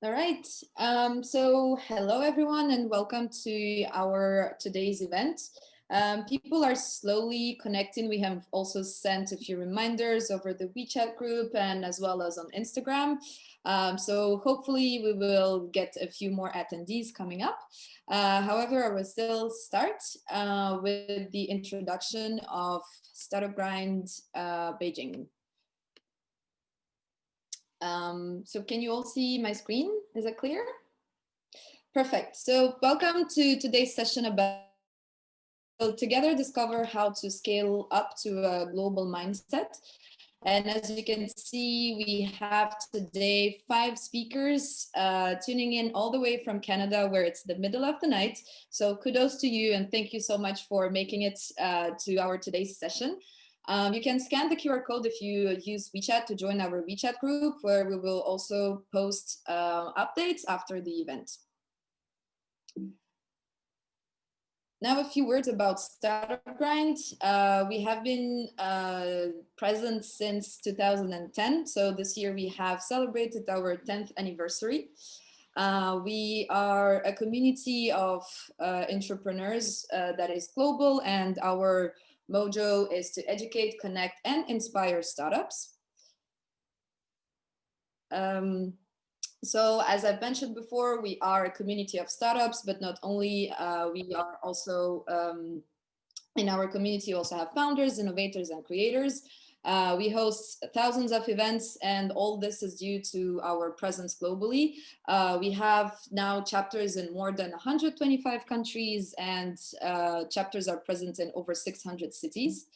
All right. So hello everyone and welcome to our today's event. People are slowly connecting. We have also sent a few reminders over the WeChat group and as well as on Instagram. So hopefully we will get a few more attendees coming up. However, I will still start with the introduction of Startup Grind Beijing. So can you all see my screen? Is it clear? Perfect. So welcome to today's session about together discover how to scale up to a global mindset. And as you can see, we have today 5 speakers tuning in all the way from Canada, where it's the middle of the night. So kudos to you and thank you so much for making it to our today's session. You can scan the QR code if you use WeChat to join our WeChat group, where we will also post updates after the event. Now a few words about Startup Grind. We have been present since 2010. So this year we have celebrated our 10th anniversary. We are a community of entrepreneurs that is global, and our mojo is to educate, connect, and inspire startups. So as I've mentioned before, we are a community of startups, but not only, we are also, in our community, also have founders, innovators, and creators. We host thousands of events, and all this is due to our presence globally. We have now chapters in more than 125 countries, and chapters are present in over 600 cities.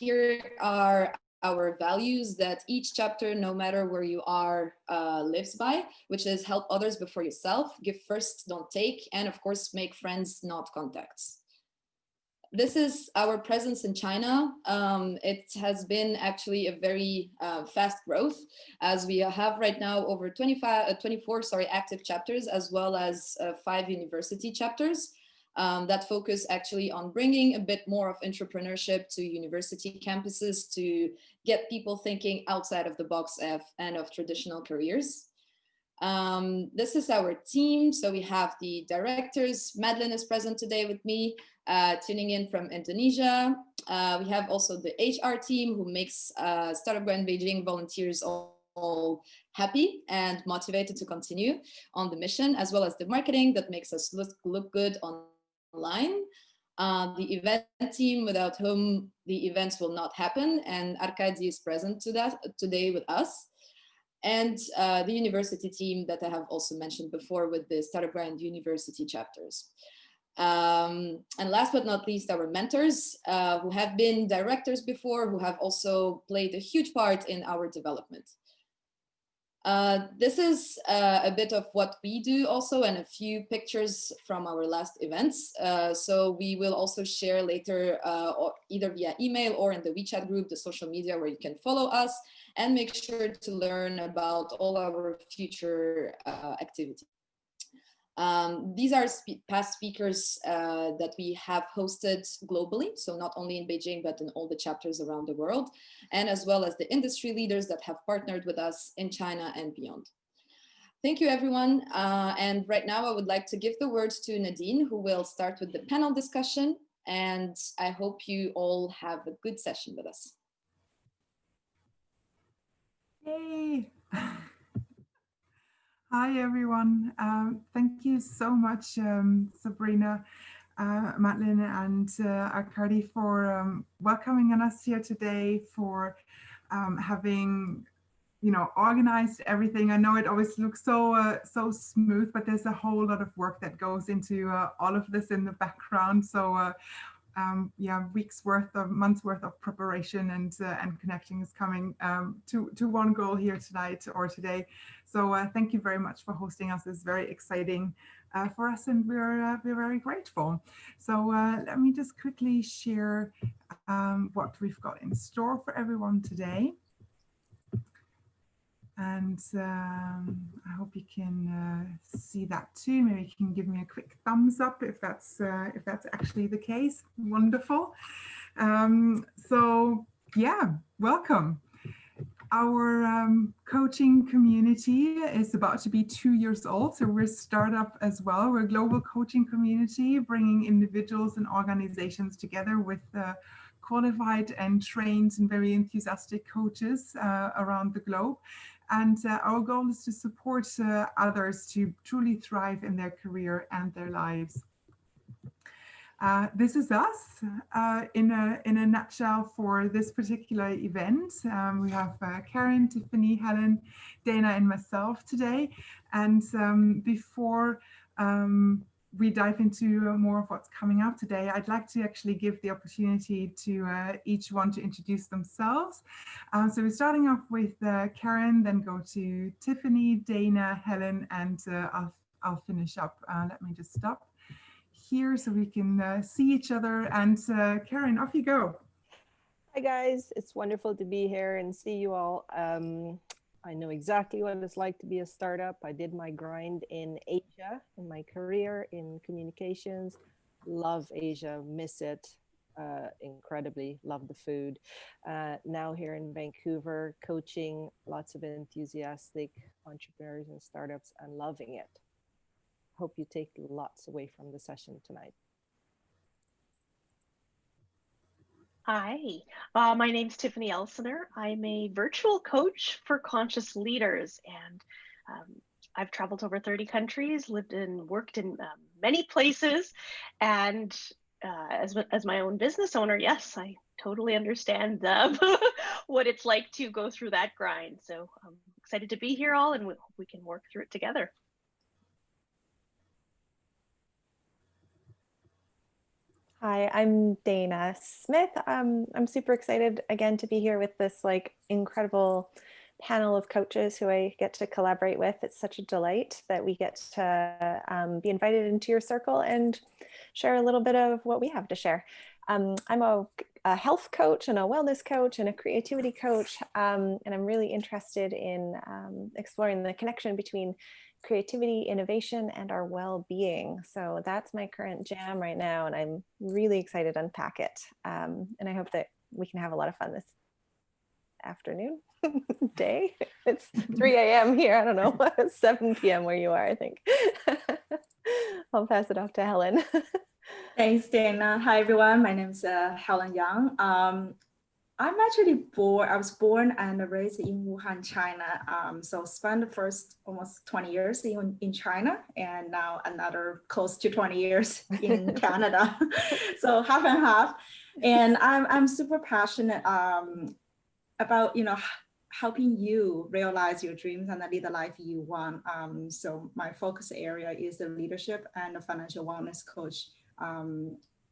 Here are our values that each chapter, no matter where you are, lives by, which is help others before yourself, give first, don't take, and of course, make friends, not contacts. This is our presence in China. It has been actually a very fast growth, as we have right now over 24 active chapters, as well as 5 university chapters. That focus actually on bringing a bit more of entrepreneurship to university campuses to get people thinking outside of the box and of traditional careers. This is our team. So we have the directors. Madeline is present today with me, tuning in from Indonesia. We have also the HR team who makes Startup Grind Beijing volunteers all happy and motivated to continue on the mission, as well as the marketing that makes us look good online. The event team, without whom the events will not happen, and Arkady is present today with us, and the university team that I have also mentioned before with the Startup Grind University chapters. And last but not least, our mentors who have been directors before, who have also played a huge part in our development. This is a bit of what we do also, and a few pictures from our last events. So we will also share later, or either via email or in the WeChat group, the social media where you can follow us, and make sure to learn about all our future activities. These are past speakers that we have hosted globally, so not only in Beijing, but in all the chapters around the world, and as well as the industry leaders that have partnered with us in China and beyond. Thank you, everyone. And right now, I would like to give the words to Nadine, who will start with the panel discussion, and I hope you all have a good session with us. Yay! Hi, everyone. Thank you so much, Sabrina, Madeline, and Arkady for welcoming us here today, for having, organized everything. I know it always looks so smooth, but there's a whole lot of work that goes into all of this in the background. So weeks worth of months worth of preparation and connecting is coming to one goal here tonight or today. So thank you very much for hosting us. It's very exciting for us, and we're very grateful. So let me just quickly share what we've got in store for everyone today. And I hope you can see that too. Maybe you can give me a quick thumbs up if that's actually the case. Wonderful. So yeah, welcome. Our coaching community is about to be 2 years old, so we're a startup as well. We're a global coaching community, bringing individuals and organizations together with qualified and trained and very enthusiastic coaches around the globe. And our goal is to support others to truly thrive in their career and their lives. This is us in a nutshell for this particular event. We have Karen, Tiffany, Helen, Dana, and myself today. And before we dive into more of what's coming up today, I'd like to actually give the opportunity to each one to introduce themselves. So we're starting off with Karen, then go to Tiffany, Dana, Helen, and I'll finish up. Let me just stop here so we can see each other. And Karen, off you go. Hi guys, it's wonderful to be here and see you all. I know exactly what it's like to be a startup. I did my grind in Asia in my career in communications. Love Asia, miss it incredibly, love the food. Now here in Vancouver, coaching lots of enthusiastic entrepreneurs and startups and loving it. Hope you take lots away from the session tonight. Hi, my name's Tiffany Elsener. I'm a virtual coach for conscious leaders, and I've traveled to over 30 countries, lived and worked in many places, and as my own business owner, yes, I totally understand what it's like to go through that grind. So I'm excited to be here all, and we can work through it together. Hi, I'm Dana Smith. I'm super excited again to be here with this incredible panel of coaches who I get to collaborate with. It's such a delight that we get to be invited into your circle and share a little bit of what we have to share. I'm a health coach and a wellness coach and a creativity coach, and I'm really interested in exploring the connection between creativity, innovation, and our well-being. So that's my current jam right now, and I'm really excited to unpack it. And I hope that we can have a lot of fun this afternoon, day. It's 3 a.m. here. I don't know, 7 p.m. where you are, I think. I'll pass it off to Helen. Thanks, Dana. Hi, everyone. My name is Helen Yang. I'm actually I was born and raised in Wuhan, China. So spent the first almost 20 years in China, and now another close to 20 years in Canada. So half and half. And I'm super passionate about, helping you realize your dreams and lead the life you want. So my focus area is the leadership and the financial wellness coach.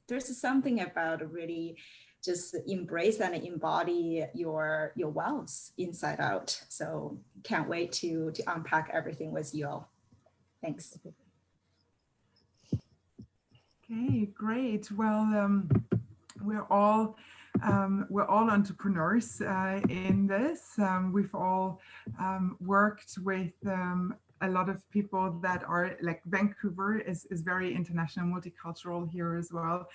There's something about really just embrace and embody your wealth inside out. So can't wait to unpack everything with you all. Thanks. Okay, great. Well, we're all entrepreneurs in this. We've all worked with a lot of people that are Vancouver is very international, multicultural here as well.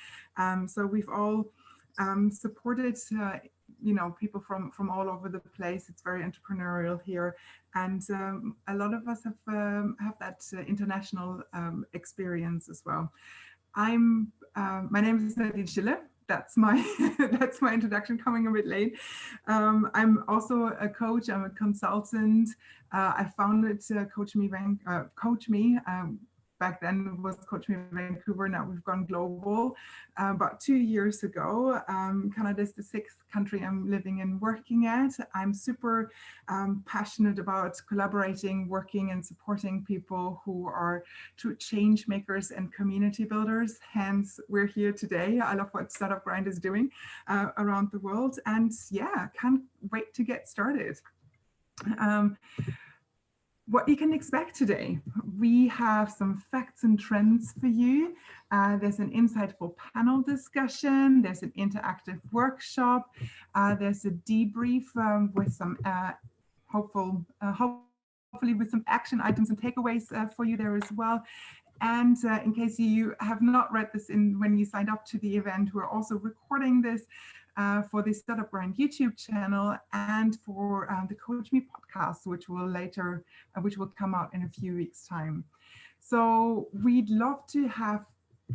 So we've all supported people from all over the place. It's very entrepreneurial here, and a lot of us have that international experience as well. My name is Nadine Schiller. That's my introduction, coming a bit late. I'm also a coach. I'm a consultant. I founded CoachMe. Back then it was CoachMe Vancouver. Now we've gone global. About 2 years ago, Canada is the 6th country I'm living and working at. I'm super passionate about collaborating, working, and supporting people who are true change makers and community builders. Hence, we're here today. I love what Startup Grind is doing around the world, and yeah, can't wait to get started. What you can expect today. We have some facts and trends for you. There's an insightful panel discussion. There's an interactive workshop. There's a debrief with some hopefully with some action items and takeaways for you there as well. And in case you have not read this when you signed up to the event, we're also recording this for the Startup Grind YouTube channel and for the CoachMe podcast, which will come out in a few weeks' time. So we'd love to have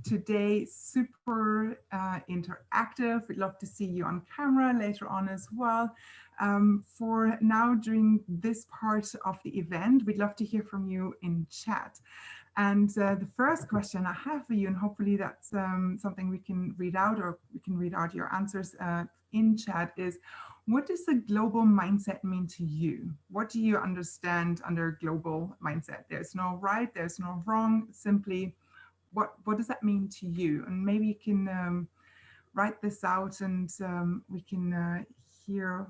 today super interactive. We'd love to see you on camera later on as well. For now, during this part of the event, we'd love to hear from you in chat. And the first question I have for you, and hopefully that's something we can read out, or we can read out your answers in chat, is what does the global mindset mean to you? What do you understand under global mindset? There's no right, there's no wrong, simply what does that mean to you? And maybe you can write this out, and we can hear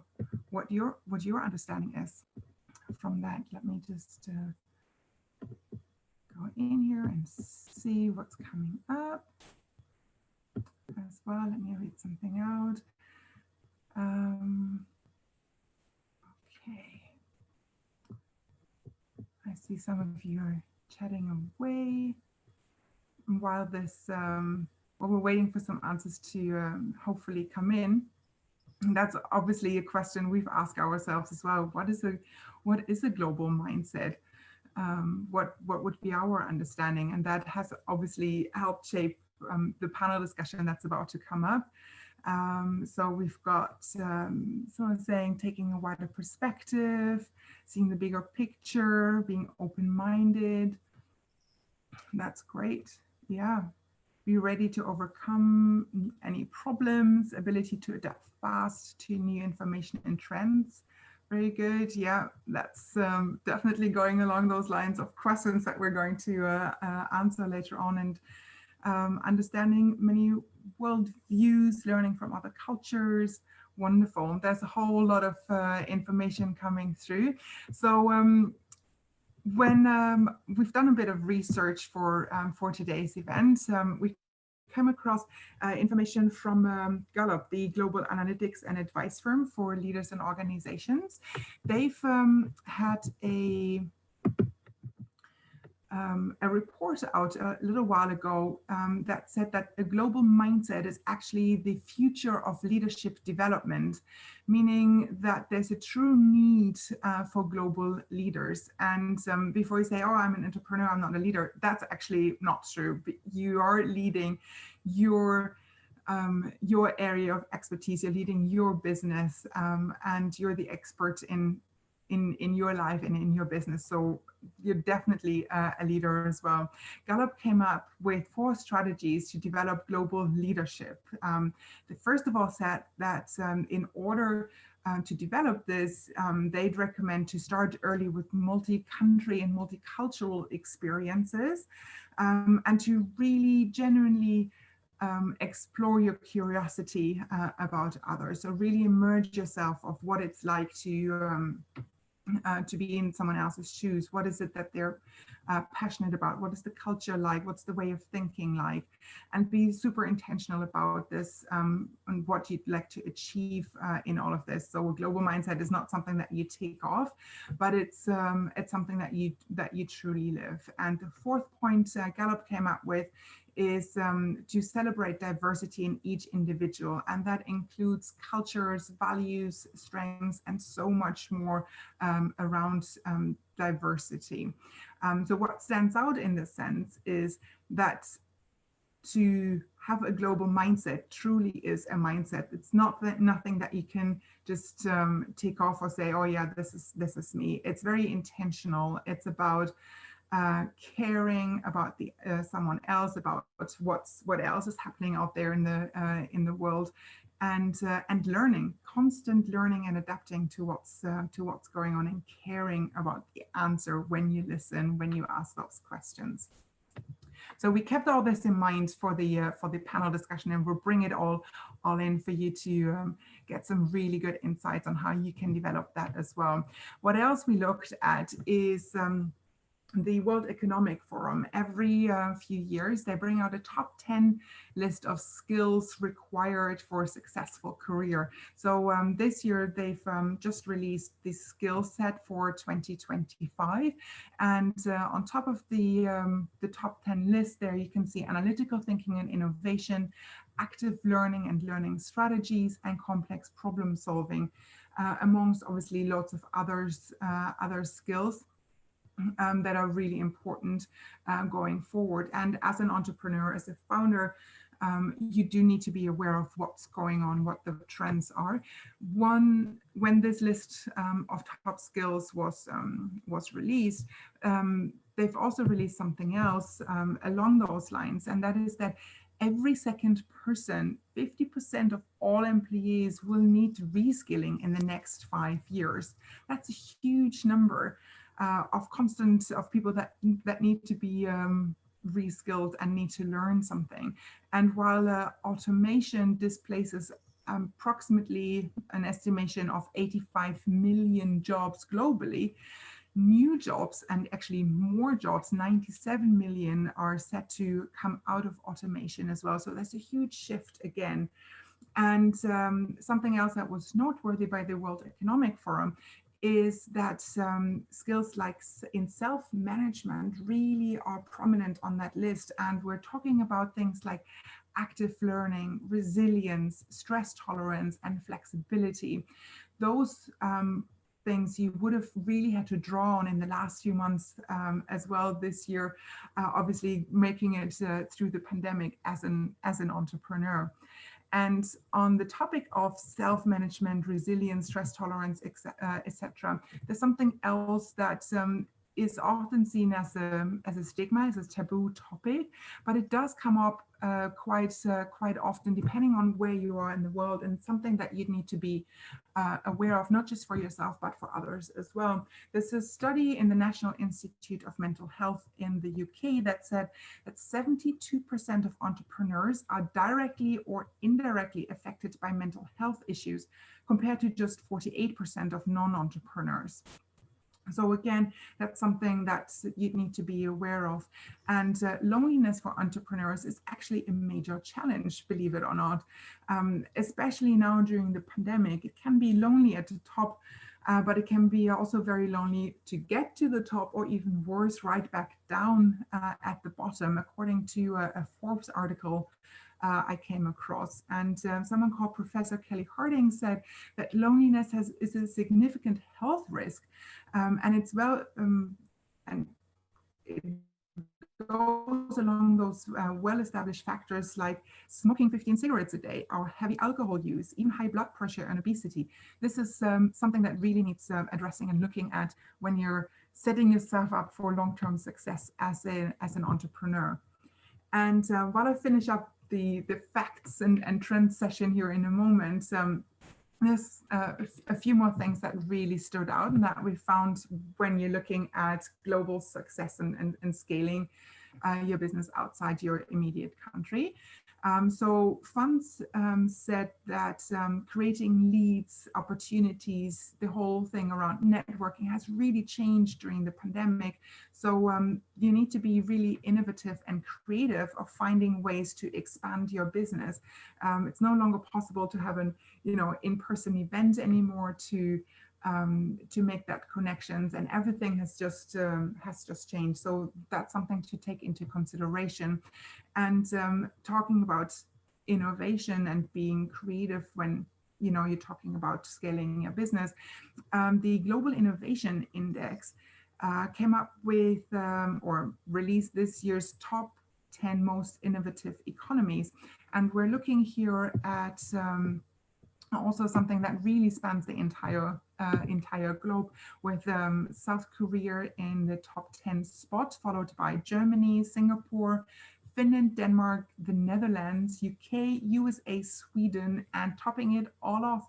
what your understanding is from that. Let me just go in here and see what's coming up as well. Let me read something out. Okay. I see some of you are chatting away. And while this, while we're waiting for some answers to hopefully come in, and that's obviously a question we've asked ourselves as well. What is a global mindset? What would be our understanding? And that has obviously helped shape the panel discussion that's about to come up. So we've got someone saying taking a wider perspective, seeing the bigger picture, being open-minded. That's great. Yeah. Be ready to overcome any problems, ability to adapt fast to new information and trends. Very good. Yeah, that's definitely going along those lines of questions that we're going to answer later on, and understanding many world views, learning from other cultures. Wonderful. There's a whole lot of information coming through. So when we've done a bit of research for today's event, we came across information from Gallup, the global analytics and advice firm for leaders and organizations. They've had a report out a little while ago that said that a global mindset is actually the future of leadership development, meaning that there's a true need for global leaders. And before you say, oh, I'm an entrepreneur, I'm not a leader, that's actually not true. You are leading your area of expertise, you're leading your business, and you're the expert in your life and in your business. So you're definitely a leader as well. Gallup came up with 4 strategies to develop global leadership. They first of all said that in order to develop this, they'd recommend to start early with multi-country and multicultural experiences, and to really genuinely explore your curiosity about others. So really immerse yourself of what it's like to be in someone else's shoes. What is it that they're passionate about? What is the culture like? What's the way of thinking like? And be super intentional about this and what you'd like to achieve in all of this. So a global mindset is not something that you take off, but it's something that you truly live. And the 4th point Gallup came up with is to celebrate diversity in each individual, and that includes cultures, values, strengths, and so much more around diversity. So what stands out in this sense is that to have a global mindset truly is a mindset. It's not nothing that you can just take off or say, oh yeah, this is me. It's very intentional. It's about caring about someone else, about what else is happening out there in the world, and learning, constant learning and adapting to what's going on, and caring about the answer when you listen, when you ask those questions. So we kept all this in mind for the panel discussion, and we'll bring it all in for you to get some really good insights on how you can develop that as well. What else we looked at is the World Economic Forum, every few years, they bring out a top 10 list of skills required for a successful career. So this year, they've just released the skill set for 2025. And on top of the top 10 list there, you can see analytical thinking and innovation, active learning and learning strategies, and complex problem solving, amongst obviously lots of others, other skills that are really important going forward. And as an entrepreneur, as a founder, you do need to be aware of what's going on, what the trends are. When this list of top skills was released, they've also released something else along those lines, and that is that every second person, 50% of all employees will need reskilling in the next 5 years. That's a huge number of people that need to be reskilled and need to learn something. And while automation displaces approximately an estimation of 85 million jobs globally, new jobs, and actually more jobs, 97 million, are set to come out of automation as well. So there's a huge shift again. And something else that was noteworthy by the World Economic Forum is that skills like in self-management really are prominent on that list. And we're talking about things like active learning, resilience, stress tolerance, and flexibility. Those things you would have really had to draw on in the last few months as well this year, obviously making it through the pandemic as an entrepreneur. And on the topic of self-management, resilience, stress tolerance, etc., there's something else that is often seen as a stigma, as a taboo topic, but it does come up quite often, depending on where you are in the world, and something that you need to be aware of, not just for yourself, but for others as well. There's a study in the National Institute of Mental Health in the UK that said that 72% of entrepreneurs are directly or indirectly affected by mental health issues, compared to just 48% of non-entrepreneurs. So again, that's something that you need to be aware of. And loneliness for entrepreneurs is actually a major challenge, believe it or not, especially now during the pandemic. It can be lonely at the top, but it can be also very lonely to get to the top, or even worse, right back down at the bottom, according to a Forbes article I came across. And someone called Professor Kelly Harding said that loneliness is a significant health risk. And it's and it goes along those well-established factors like smoking 15 cigarettes a day, or heavy alcohol use, even high blood pressure and obesity. This is something that really needs addressing and looking at when you're setting yourself up for long-term success as an entrepreneur. And while I finish up the facts and trends session here in a moment, there's a few more things that really stood out and that we found when you're looking at global success and scaling your business outside your immediate country. So funds said that creating leads, opportunities, the whole thing around networking has really changed during the pandemic. So you need to be really innovative and creative of finding ways to expand your business. It's no longer possible to have an in-person event anymore to make that connections, and everything has just changed. So that's something to take into consideration. And talking about innovation and being creative when you're talking about scaling your business, the Global Innovation Index came up with or released this year's top 10 most innovative economies, and we're looking here at also something that really spans the entire globe, with South Korea in the top 10 spot, followed by Germany, Singapore, Finland, Denmark, the Netherlands, UK, USA, Sweden, and topping it all off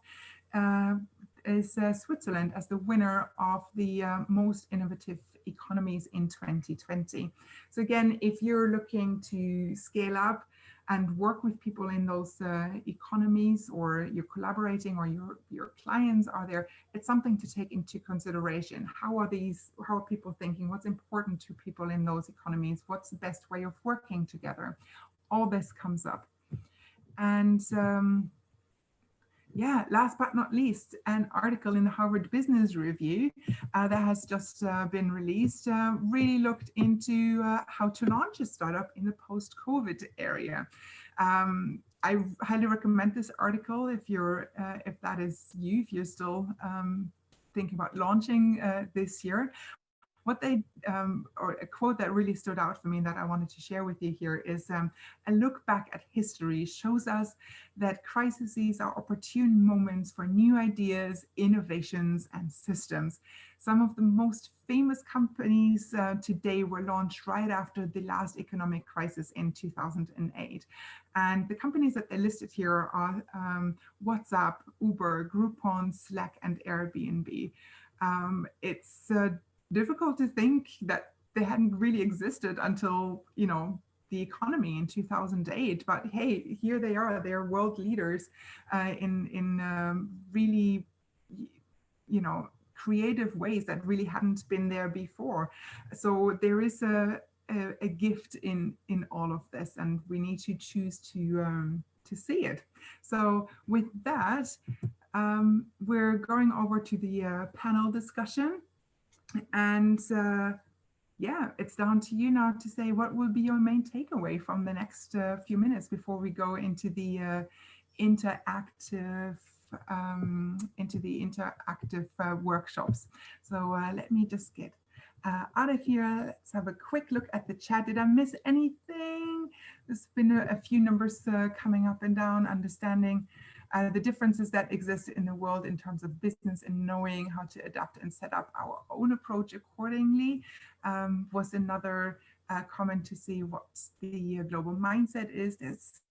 is Switzerland as the winner of the most innovative economies in 2020. So again, if you're looking to scale up and work with people in those economies, or you're collaborating, or your clients are there, it's something to take into consideration. How are people thinking? What's important to people in those economies? What's the best way of working together? All this comes up. And yeah, last but not least, an article in the Harvard Business Review that has just been released really looked into how to launch a startup in the post-COVID area. I highly recommend this article if that is you, if you're still thinking about launching this year. What they, or a quote that really stood out for me that I wanted to share with you here is, a look back at history shows us that crises are opportune moments for new ideas, innovations, and systems. Some of the most famous companies today were launched right after the last economic crisis in 2008. And the companies that they listed here are WhatsApp, Uber, Groupon, Slack, and Airbnb. It's difficult to think that they hadn't really existed until, the economy in 2008, but hey, here they are. They're world leaders in really, creative ways that really hadn't been there before. So there is a gift in all of this, and we need to choose to see it. So with that, we're going over to the panel discussion. And yeah, it's down to you now to say what will be your main takeaway from the next few minutes before we go into the interactive workshops. So let me just get out of here. Let's have a quick look at the chat. Did I miss anything? There's been a few numbers coming up and down, understanding the differences that exist in the world in terms of business and knowing how to adapt and set up our own approach accordingly. Was another comment to see what the global mindset is. There's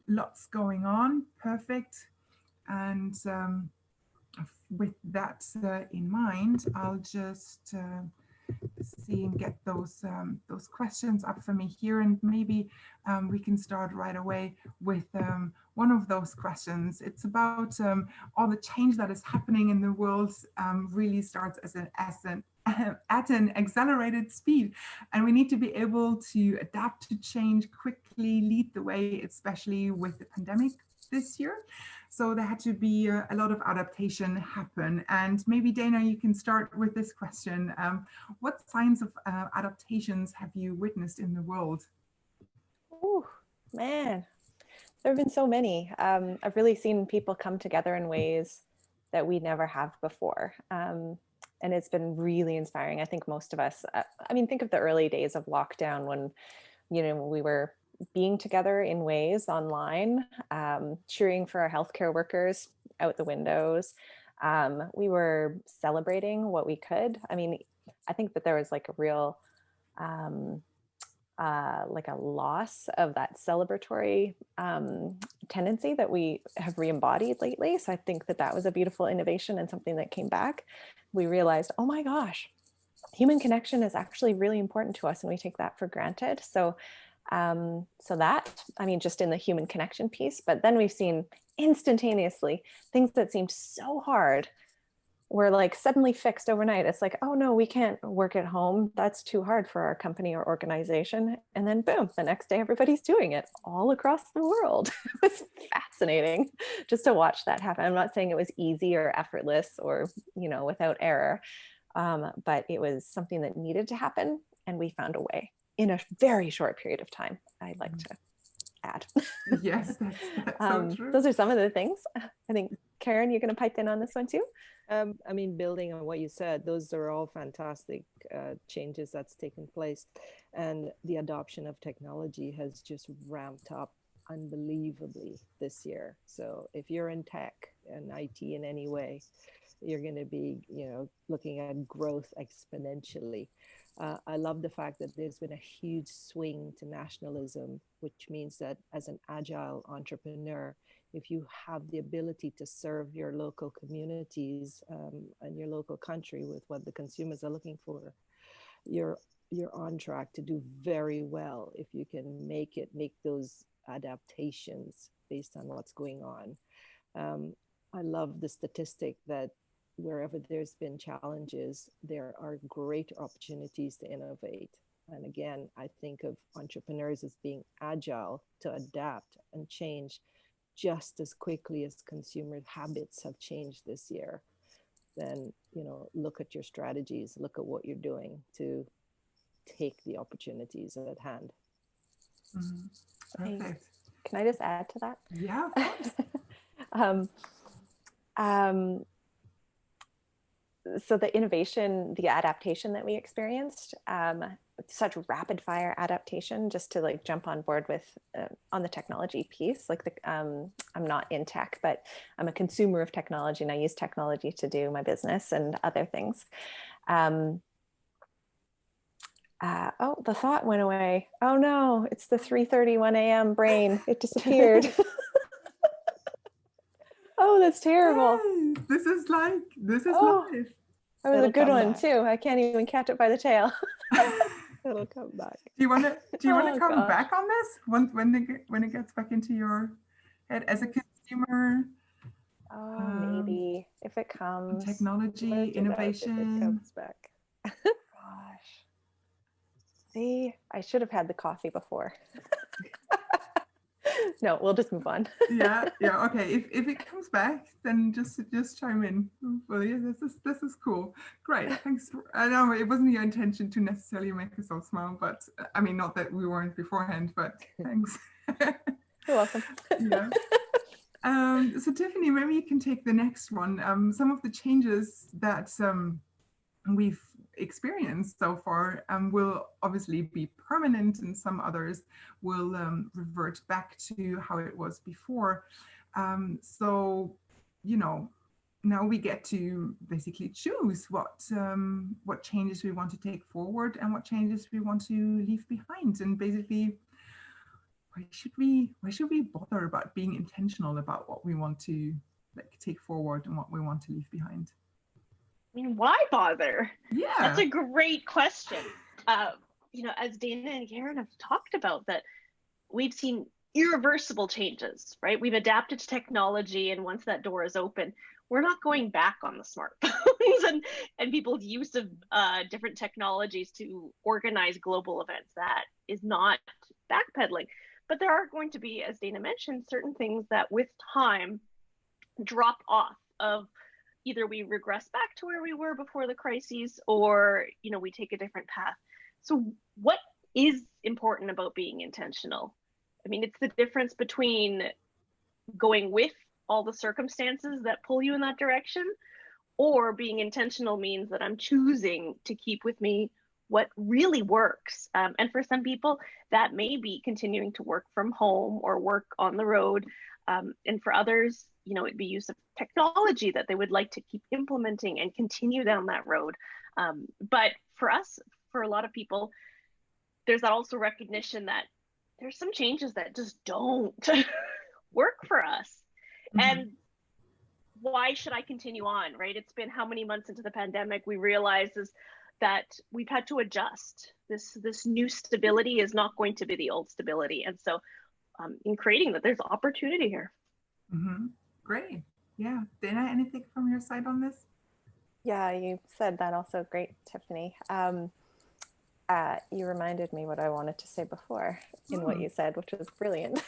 lots going on. Perfect. And with that in mind, I'll just see and get those questions up for me here, and maybe we can start right away with one of those questions. It's about all the change that is happening in the world really starts at an accelerated speed, and we need to be able to adapt to change quickly, lead the way, especially with the pandemic this year. So there had to be a lot of adaptation happen. And maybe Dana, you can start with this question. What signs of adaptations have you witnessed in the world? Oh, man, there have been so many. I've really seen people come together in ways that we never have before. And it's been really inspiring. I think most of us, think of the early days of lockdown when, we were being together in ways online, cheering for our healthcare workers out the windows. We were celebrating what we could. I think that there was like a real, like a loss of that celebratory tendency that we have re-embodied lately. So I think that that was a beautiful innovation and something that came back. We realized, oh my gosh, human connection is actually really important to us, and we take that for granted. So just in the human connection piece, but then we've seen instantaneously things that seemed so hard were like suddenly fixed overnight. It's like, oh no, we can't work at home. That's too hard for our company or organization. And then boom, the next day, everybody's doing it all across the world. It was fascinating just to watch that happen. I'm not saying it was easy or effortless or, without error, but it was something that needed to happen. And we found a way in a very short period of time, I'd like to add. Yes, that's so true. Those are some of the things. I think, Karen, you're going to pipe in on this one too? Building on what you said, those are all fantastic changes that's taken place. And the adoption of technology has just ramped up unbelievably this year. So if you're in tech and IT in any way, you're going to be, looking at growth exponentially. I love the fact that there's been a huge swing to nationalism, which means that as an agile entrepreneur, if you have the ability to serve your local communities and your local country with what the consumers are looking for, you're on track to do very well if you can make those adaptations based on what's going on. I love the statistic that wherever there's been challenges, there are great opportunities to innovate. And again, I think of entrepreneurs as being agile to adapt and change just as quickly as consumer habits have changed this year. Then, you know, look at your strategies, look at what you're doing to take the opportunities at hand. Perfect. Can I just add to that? Yeah, of course. So the innovation, the adaptation that we experienced, such rapid fire adaptation, just to like jump on board with on the technology piece, like I'm not in tech, but I'm a consumer of technology and I use technology to do my business and other things. Oh, the thought went away. Oh no, it's the 3:31 a.m. brain. It disappeared. Oh, that's terrible. Hey, this is life. That was a good one too. I can't even catch it by the tail. It'll come back. Do you want to come gosh. back on this when it gets back into your head as a consumer? Oh, maybe if it comes. Technology, innovation. If it comes back. Gosh. See, I should have had the coffee before. No, we'll just move on. yeah. Okay. If it comes back, then just chime in. Well, yeah, this is cool. Great. Thanks. I know it wasn't your intention to necessarily make us all smile, but I mean, not that we weren't beforehand, but thanks. You're welcome. Yeah. So Tiffany, maybe you can take the next one. Some of the changes that we've experienced so far will obviously be permanent, and some others will revert back to how it was before. So, you know, now we get to basically choose what changes we want to take forward and what changes we want to leave behind. And basically, why should we bother about being intentional about what we want to take forward and what we want to leave behind? I mean, why bother? Yeah, that's a great question. You know, as Dana and Karen have talked about, that we've seen irreversible changes, right? We've adapted to technology, and once that door is open, we're not going back on the smartphones and people's use of different technologies to organize global events. That is not backpedaling. But there are going to be, as Dana mentioned, certain things that with time drop off of either we regress back to where we were before the crises, or, you know, we take a different path. So what is important about being intentional? I mean, it's the difference between going with all the circumstances that pull you in that direction, or being intentional means that I'm choosing to keep with me what really works. And for some people, that may be continuing to work from home or work on the road. And for others, you know, it'd be use of technology that they would like to keep implementing and continue down that road. But for us, for a lot of people, there's also recognition that there's some changes that just don't work for us. Mm-hmm. And why should I continue on, right? It's been how many months into the pandemic we realize is that we've had to adjust. This new stability is not going to be the old stability. And so in creating that, there's opportunity here. Mm-hmm. Great. Yeah. Dana, anything from your side on this? Yeah, you said that also. Great, Tiffany. You reminded me what I wanted to say before in what you said, which was brilliant.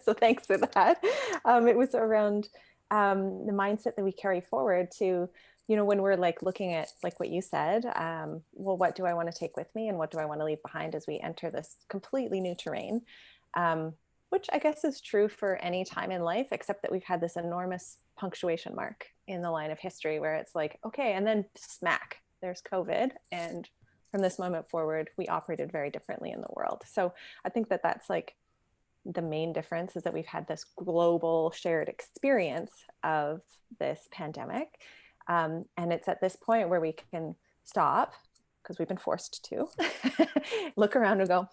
So thanks for that. It was around the mindset that we carry forward to, you know, when we're like looking at like what you said, well, what do I want to take with me and what do I want to leave behind as we enter this completely new terrain? Which I guess is true for any time in life, except that we've had this enormous punctuation mark in the line of history where it's like, okay, and then smack, there's COVID. And from this moment forward, we operated very differently in the world. So I think that that's like the main difference, is that we've had this global shared experience of this pandemic. And it's at this point where we can stop, because we've been forced to, look around and go,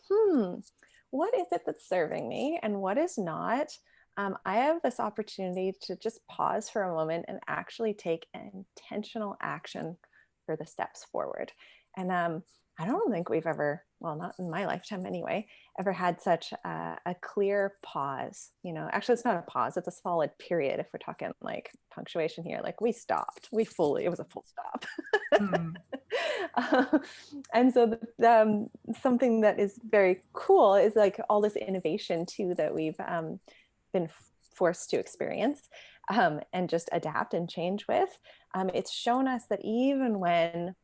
what is it that's serving me and what is not? I have this opportunity to just pause for a moment and actually take intentional action for the steps forward. And I don't think we've ever well, not in my lifetime anyway, ever had such a clear pause. You know, actually, it's not a pause, it's a solid period. If we're talking like punctuation here, like we stopped, it was a full stop. And so something that is very cool is like all this innovation too that we've been forced to experience and just adapt and change with. It's shown us that even when,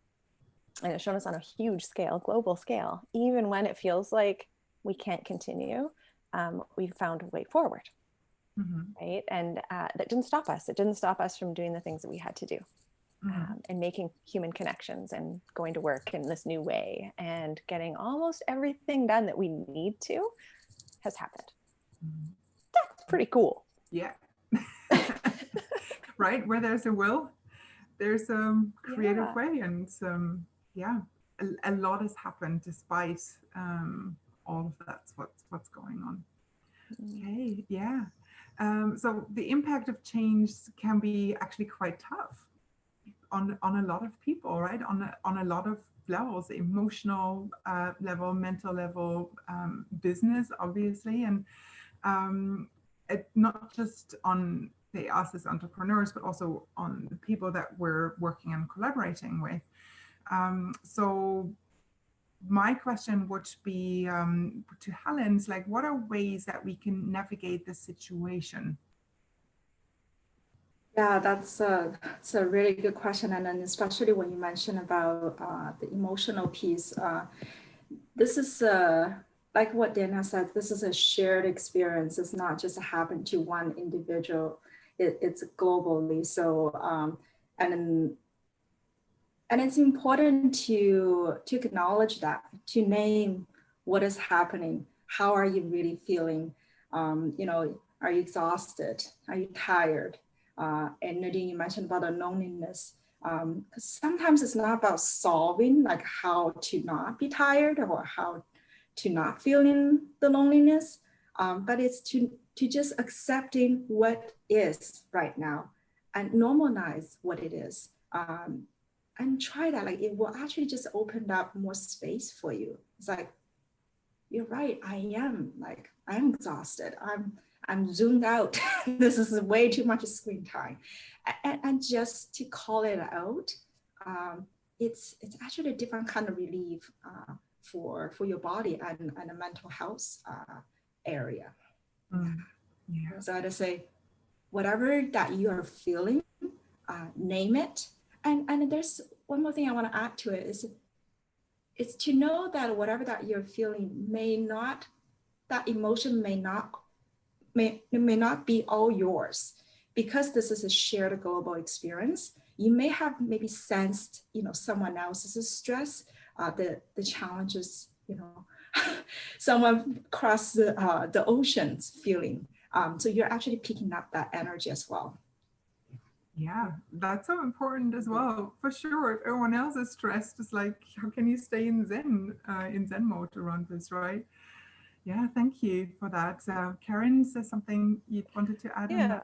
and it's shown us on a huge scale, global scale, even when it feels like we can't continue, we've found a way forward, right? And that didn't stop us. It didn't stop us from doing the things that we had to do, and making human connections and going to work in this new way and getting almost everything done that we need to has happened. That's pretty cool. Yeah. Right, where there's a will, there's a creative way, and a lot has happened despite all of that's what's going on. Okay, yeah. So the impact of change can be actually quite tough on a lot of people, right? On a lot of levels, emotional level, mental level, business, obviously, and not just on us as entrepreneurs, but also on the people that we're working and collaborating with. So my question would be to Helen's, like, what are ways that we can navigate this situation? Yeah, that's a really good question. And then especially when you mention about the emotional piece, this is like what Dana said, this is a shared experience. It's not just happened to one individual, it's globally. So, and it's important to acknowledge that, to name what is happening. How are you really feeling? You know, are you exhausted? Are you tired? And Nadine, you mentioned about the loneliness. Because sometimes it's not about solving like how to not be tired or how to not feeling the loneliness, but it's to just accepting what is right now and normalize what it is. And try that, like it will actually just open up more space for you. It's like, you're right, I am exhausted. I'm zoomed out. This is way too much screen time. And just to call it out, it's actually a different kind of relief for your body and a mental health area. Yeah. So I'd say, whatever that you are feeling, name it. And there's one more thing I want to add to it is to know that whatever that you're feeling that emotion may not be all yours, because this is a shared global experience. You may have maybe sensed, someone else's stress, the challenges, someone across the oceans feeling. So you're actually picking up that energy as well. Yeah, that's so important as well, for sure. If everyone else is stressed, it's like, how can you stay in Zen mode around this, right? Yeah, thank you for that. Karen, is there something you wanted to add? Yeah,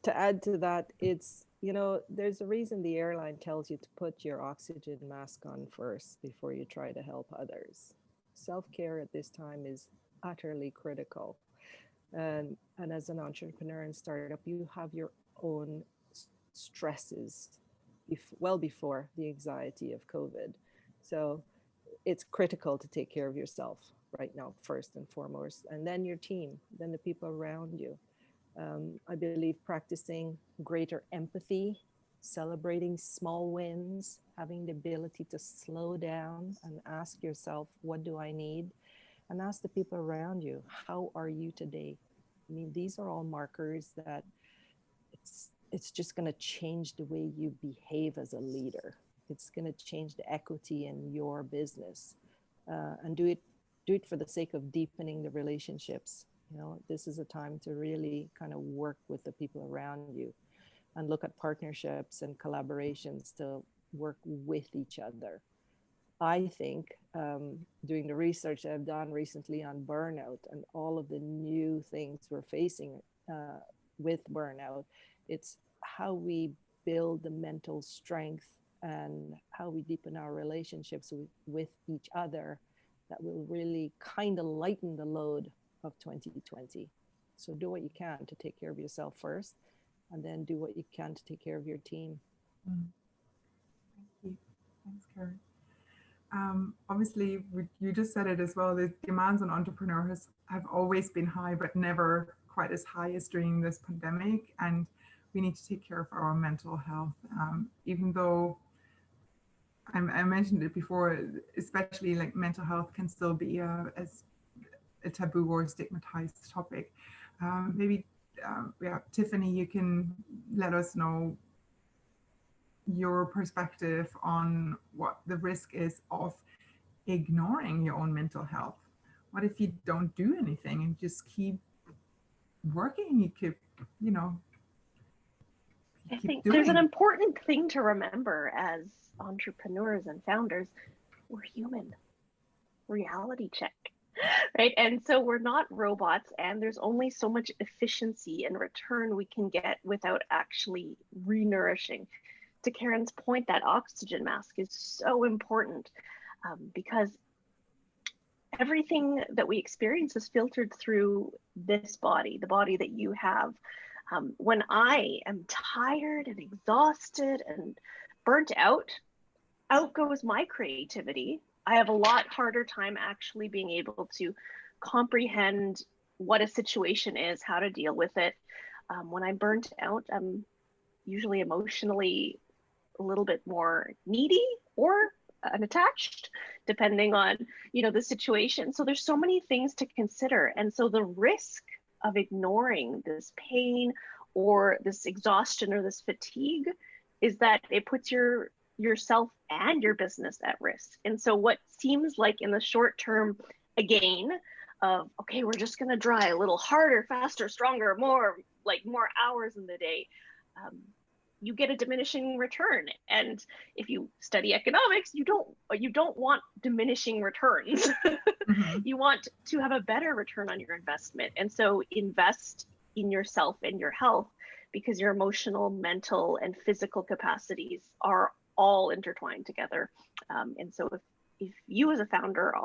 to add to that, it's, there's a reason the airline tells you to put your oxygen mask on first before you try to help others. Self-care at this time is utterly critical. And as an entrepreneur and startup, you have your own stresses well before the anxiety of COVID. So it's critical to take care of yourself right now, first and foremost, and then your team, then the people around you. I believe practicing greater empathy, celebrating small wins, having the ability to slow down and ask yourself, what do I need? And ask the people around you, how are you today? I mean, these are all markers that it's just going to change the way you behave as a leader. It's going to change the equity in your business, and do it for the sake of deepening the relationships. This is a time to really kind of work with the people around you and look at partnerships and collaborations to work with each other. I think doing the research I've done recently on burnout and all of the new things we're facing with burnout, it's how we build the mental strength and how we deepen our relationships with each other that will really kind of lighten the load of 2020. So do what you can to take care of yourself first, and then do what you can to take care of your team. Thank you. Thanks, Karen. Obviously, you just said it as well, the demands on entrepreneurs have always been high, but never quite as high as during this pandemic. And we need to take care of our mental health, even though I mentioned it before, especially like mental health can still be as a taboo or a stigmatized topic. Maybe, Tiffany, you can let us know your perspective on what the risk is of ignoring your own mental health. What if you don't do anything and just keep working? You keep, I think there's an important thing to remember as entrepreneurs and founders. We're human. Reality check, right? And so we're not robots, and there's only so much efficiency and return we can get without actually re-nourishing. To Karen's point, that oxygen mask is so important because everything that we experience is filtered through this body, the body that you have. When I am tired and exhausted and burnt out goes my creativity. I have a lot harder time actually being able to comprehend what a situation is, how to deal with it. When I'm burnt out, I'm usually emotionally a little bit more needy or unattached, depending on, the situation. So there's so many things to consider. And so the risk of ignoring this pain or this exhaustion or this fatigue is that it puts yourself and your business at risk. And so what seems like in the short term, a gain of, okay, we're just going to try a little harder, faster, stronger, more hours in the day, you get a diminishing return. And if you study economics, you don't want diminishing returns. Mm-hmm. You want to have a better return on your investment. And so invest in yourself and your health, because your emotional, mental, and physical capacities are all intertwined together. And so if you as a founder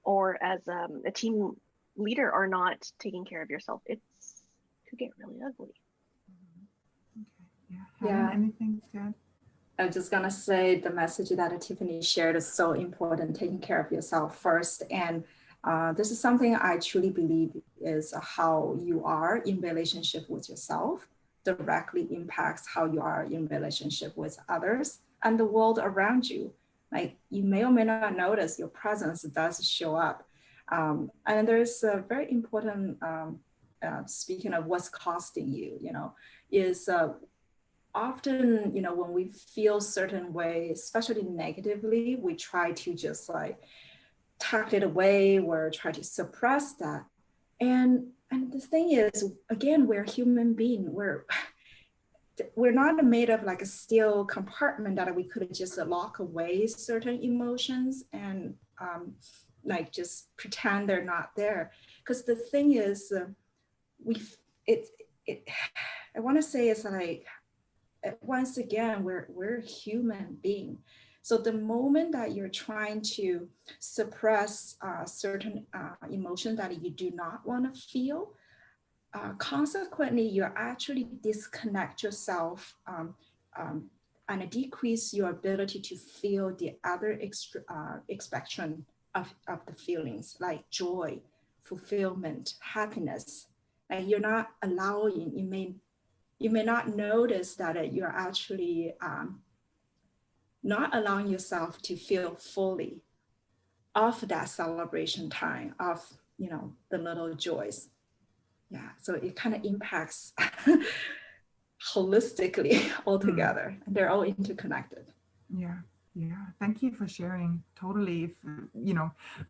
or as a team leader are not taking care of yourself, it could get really ugly. Yeah. Anything to add? I'm just gonna say the message that Tiffany shared is so important, taking care of yourself first. And this is something I truly believe is how you are in relationship with yourself directly impacts how you are in relationship with others and the world around you. Like, you may or may not notice your presence does show up. And there's a very important, speaking of what's costing you, is often, when we feel certain way, especially negatively, we try to just tuck it away or try to suppress that. And the thing is, again, we're human beings. We're not made of like a steel compartment that we could just lock away certain emotions and just pretend they're not there. Because the thing is, I want to say it's like, once again, we're human beings. So the moment that you're trying to suppress certain emotion that you do not want to feel, consequently, you actually disconnect yourself and decrease your ability to feel the other expression of the feelings, like joy, fulfillment, happiness. And you're not allowing, you may not notice that you're actually not allowing yourself to feel fully of that celebration time, of the little joys. Yeah, so it kind of impacts holistically altogether. And they're all interconnected. Yeah. Thank you for sharing. Totally.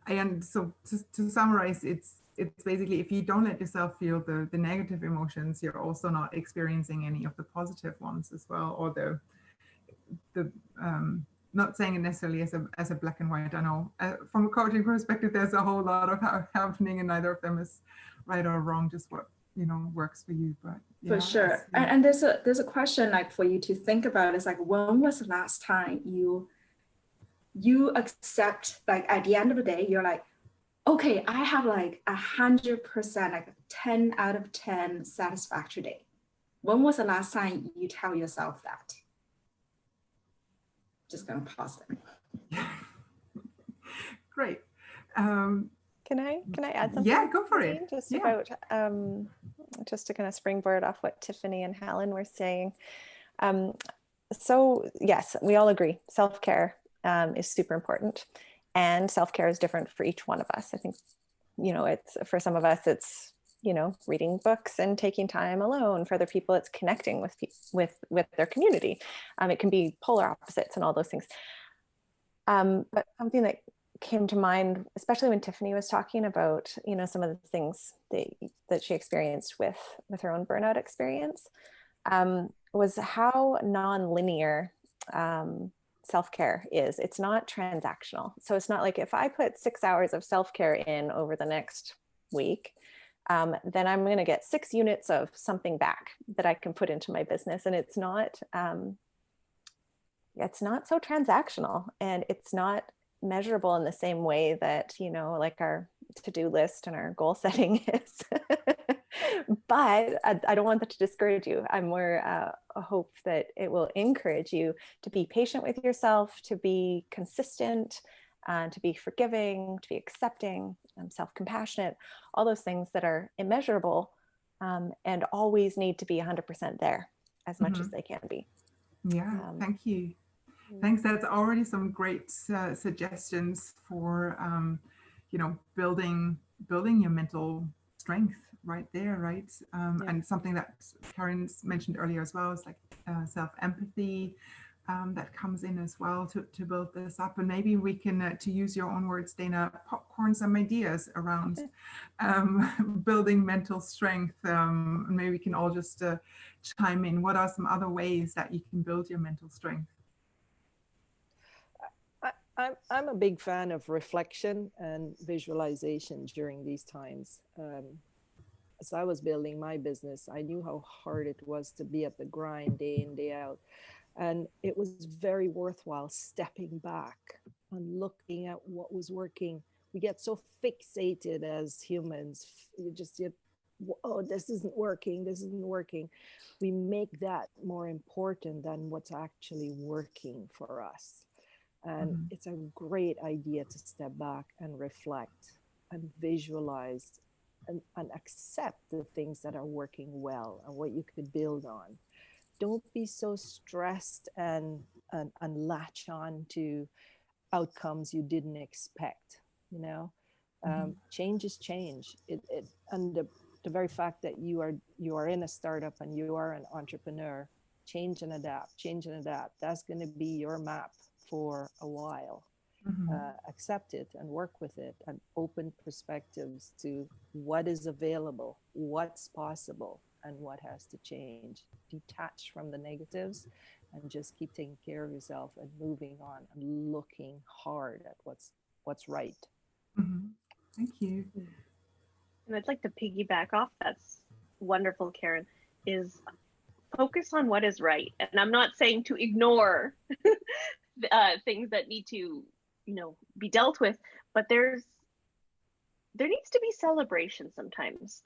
And so to summarize, it's basically, if you don't let yourself feel the negative emotions, you're also not experiencing any of the positive ones as well, or the not saying it necessarily as a black and white. I know from a coaching perspective, there's a whole lot of happening, and neither of them is right or wrong, just what works for you. But for yeah, sure. And there's a question like for you to think about. It's like, when was the last time you accept, like at the end of the day, you're like, okay, I have like 100%, like a 10 out of 10 satisfactory day. When was the last time you tell yourself that? Just gonna pause there. Great. Can I add something? Yeah, go for it. Just Yeah. about just to kind of springboard off what Tiffany and Helen were saying. So yes, we all agree, self-care is super important, and self-care is different for each one of us. I think, it's for some of us, it's reading books and taking time alone. For other people, it's connecting with their community. It can be polar opposites and all those things. But something that came to mind, especially when Tiffany was talking about, some of the things that she experienced with her own burnout experience, was how non-linear self-care is. It's not transactional. So it's not like if I put 6 hours of self-care in over the next week, then I'm going to get 6 units of something back that I can put into my business. And it's not so transactional, and it's not measurable in the same way that, like our to-do list and our goal setting is. But I don't want that to discourage you. I'm more hope that it will encourage you to be patient with yourself, to be consistent, to be forgiving, to be accepting, self-compassionate, all those things that are immeasurable, and always need to be 100% there as much as they can be. Yeah, thank you. Thanks. That's already some great suggestions for, building your mental strength right there, right? And something that Karen's mentioned earlier as well is like self-empathy that comes in as well to build this up. And maybe we can, to use your own words, Dana, popcorn some ideas around building mental strength. Maybe we can all just chime in. What are some other ways that you can build your mental strength? I'm a big fan of reflection and visualization during these times. As I was building my business, I knew how hard it was to be at the grind day in, day out. And it was very worthwhile stepping back and looking at what was working. We get so fixated as humans. Oh, this isn't working. This isn't working. We make that more important than what's actually working for us. And it's a great idea to step back and reflect and visualize and accept the things that are working well and what you could build on. Don't be so stressed and latch on to outcomes you didn't expect. Change is change. And the very fact that you are in a startup and you are an entrepreneur, change and adapt. That's going to be your map for a while. Accept it and work with it, and open perspectives to what is available, what's possible, and what has to change. Detach from the negatives and just keep taking care of yourself and moving on and looking hard at what's right. Thank you. And I'd like to piggyback off that's wonderful, Karen, is focus on what is right. And I'm not saying to ignore things that need to, be dealt with, but there needs to be celebration sometimes.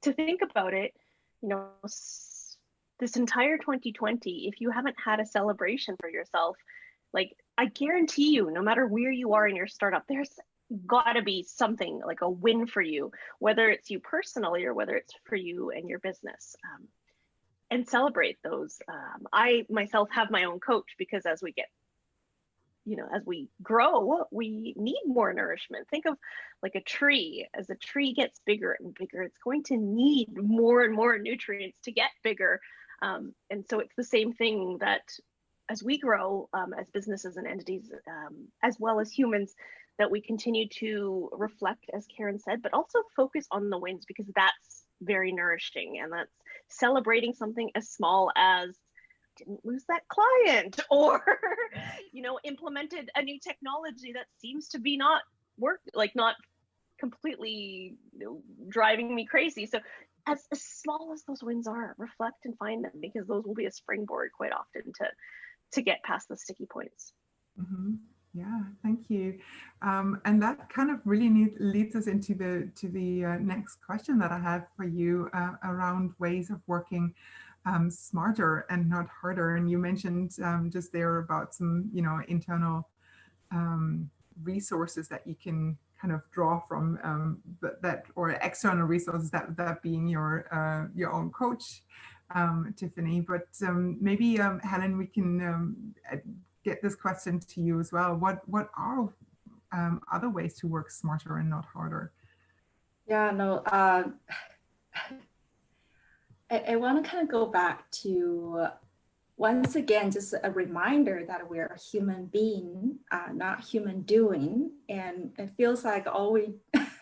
To think about it, this entire 2020, if you haven't had a celebration for yourself, like I guarantee you, no matter where you are in your startup, there's got to be something like a win for you, whether it's you personally or whether it's for you and your business. And celebrate those. I myself have my own coach because as we get, as we grow, we need more nourishment. Think of like a tree. As a tree gets bigger and bigger, it's going to need more and more nutrients to get bigger. And so it's the same thing that as we grow as businesses and entities, as well as humans, that we continue to reflect, as Karen said, but also focus on the wins, because that's very nourishing. And that's celebrating something as small as didn't lose that client, or implemented a new technology that seems to be not completely driving me crazy. So as small as those wins are, reflect and find them, because those will be a springboard quite often to get past the sticky points. Mm-hmm. Yeah, thank you. And that kind of really leads us into the next question that I have for you around ways of working smarter and not harder. And you mentioned just there about some, internal resources that you can kind of draw from, that or external resources, that being your own coach, Tiffany. But maybe Helen, we can get this question to you as well. What are other ways to work smarter and not harder? Yeah, no. I want to kind of go back to, once again, just a reminder that we're a human being, not human doing. And it feels like all we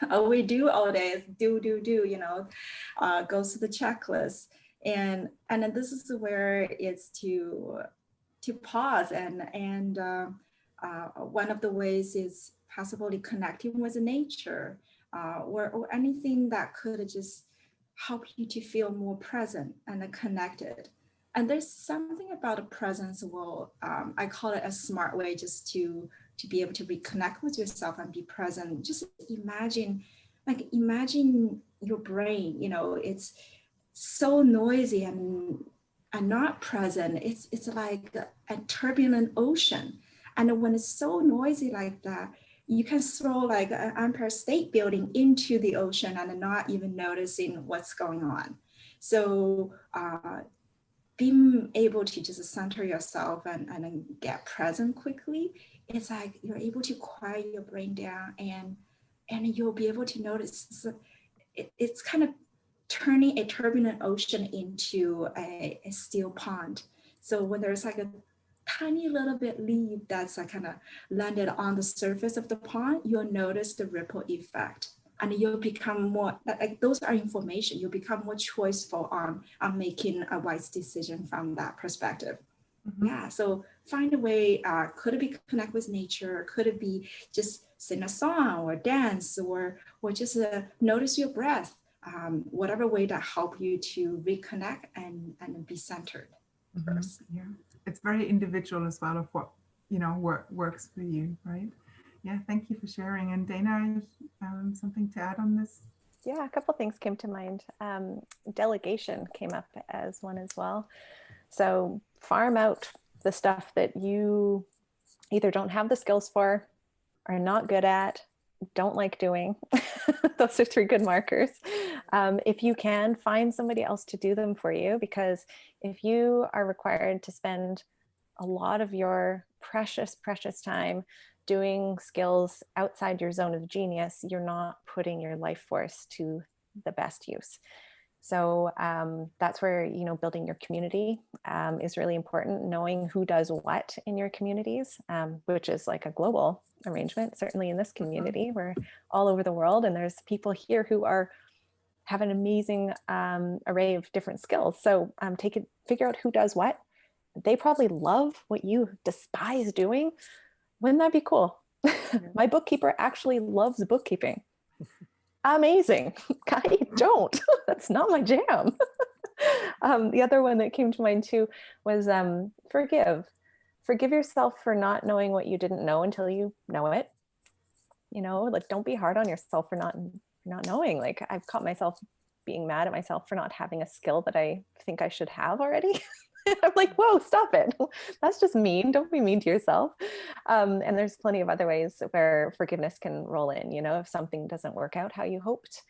all we do all day is do, goes to the checklist. And then this is where it's to pause, and one of the ways is possibly connecting with nature, or anything that could just help you to feel more present and connected. And there's something about a presence. Well, I call it a smart way just to be able to reconnect with yourself and be present. Just imagine your brain, it's so noisy and not present. It's like a turbulent ocean. And when it's so noisy like that, you can throw like an Empire State Building into the ocean and not even noticing what's going on. So being able to just center yourself and then get present quickly, it's like you're able to quiet your brain down, and you'll be able to notice it's kind of turning a turbulent ocean into a still pond. So when there's like a tiny little bit leaf that's like kind of landed on the surface of the pond, you'll notice the ripple effect, and you'll become more, like those are information, you'll become more choiceful on making a wise decision from that perspective. Mm-hmm. Yeah, so find a way, could it be connect with nature? Could it be just sing a song or dance, or just notice your breath? Whatever way that help you to reconnect and be centered. Mm-hmm. First. Yeah, it's very individual as well of what works for you, right? Yeah, thank you for sharing. And Dana, something to add on this? Yeah, a couple things came to mind. Delegation came up as one as well. So farm out the stuff that you either don't have the skills for, are not good at, don't like doing. Those are 3 good markers. If you can, find somebody else to do them for you, because if you are required to spend a lot of your precious time doing skills outside your zone of genius, you're not putting your life force to the best use. So that's where, building your community is really important, knowing who does what in your communities, which is like a global arrangement. Certainly in this community, we're all over the world, and there's people here who have an amazing array of different skills. So figure out who does what. They probably love what you despise doing. Wouldn't that be cool? My bookkeeper actually loves bookkeeping. Amazing. I don't. That's not my jam. The other one that came to mind too was forgive. Forgive yourself for not knowing what you didn't know until you know it. Like, don't be hard on yourself for not knowing. Like, I've caught myself being mad at myself for not having a skill that I think I should have already. I'm like, whoa, stop it. That's just mean. Don't be mean to yourself. And there's plenty of other ways where forgiveness can roll in. If something doesn't work out how you hoped,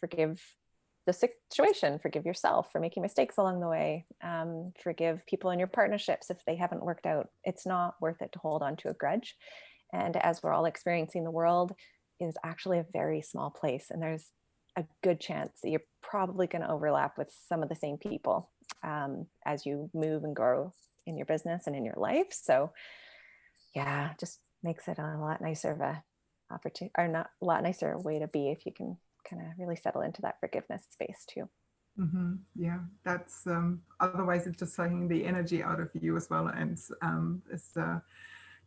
forgive the situation, forgive yourself for making mistakes along the way, forgive people in your partnerships if they haven't worked out. It's not worth it to hold on to a grudge. And as we're all experiencing, the world is actually a very small place, and there's a good chance that you're probably going to overlap with some of the same people as you move and grow in your business and in your life. So yeah, just makes it a lot nicer of a opportunity, or not a lot nicer way to be, if you can kind of really settle into that forgiveness space too. Mm-hmm. Yeah, that's otherwise it's just sucking the energy out of you as well, and it's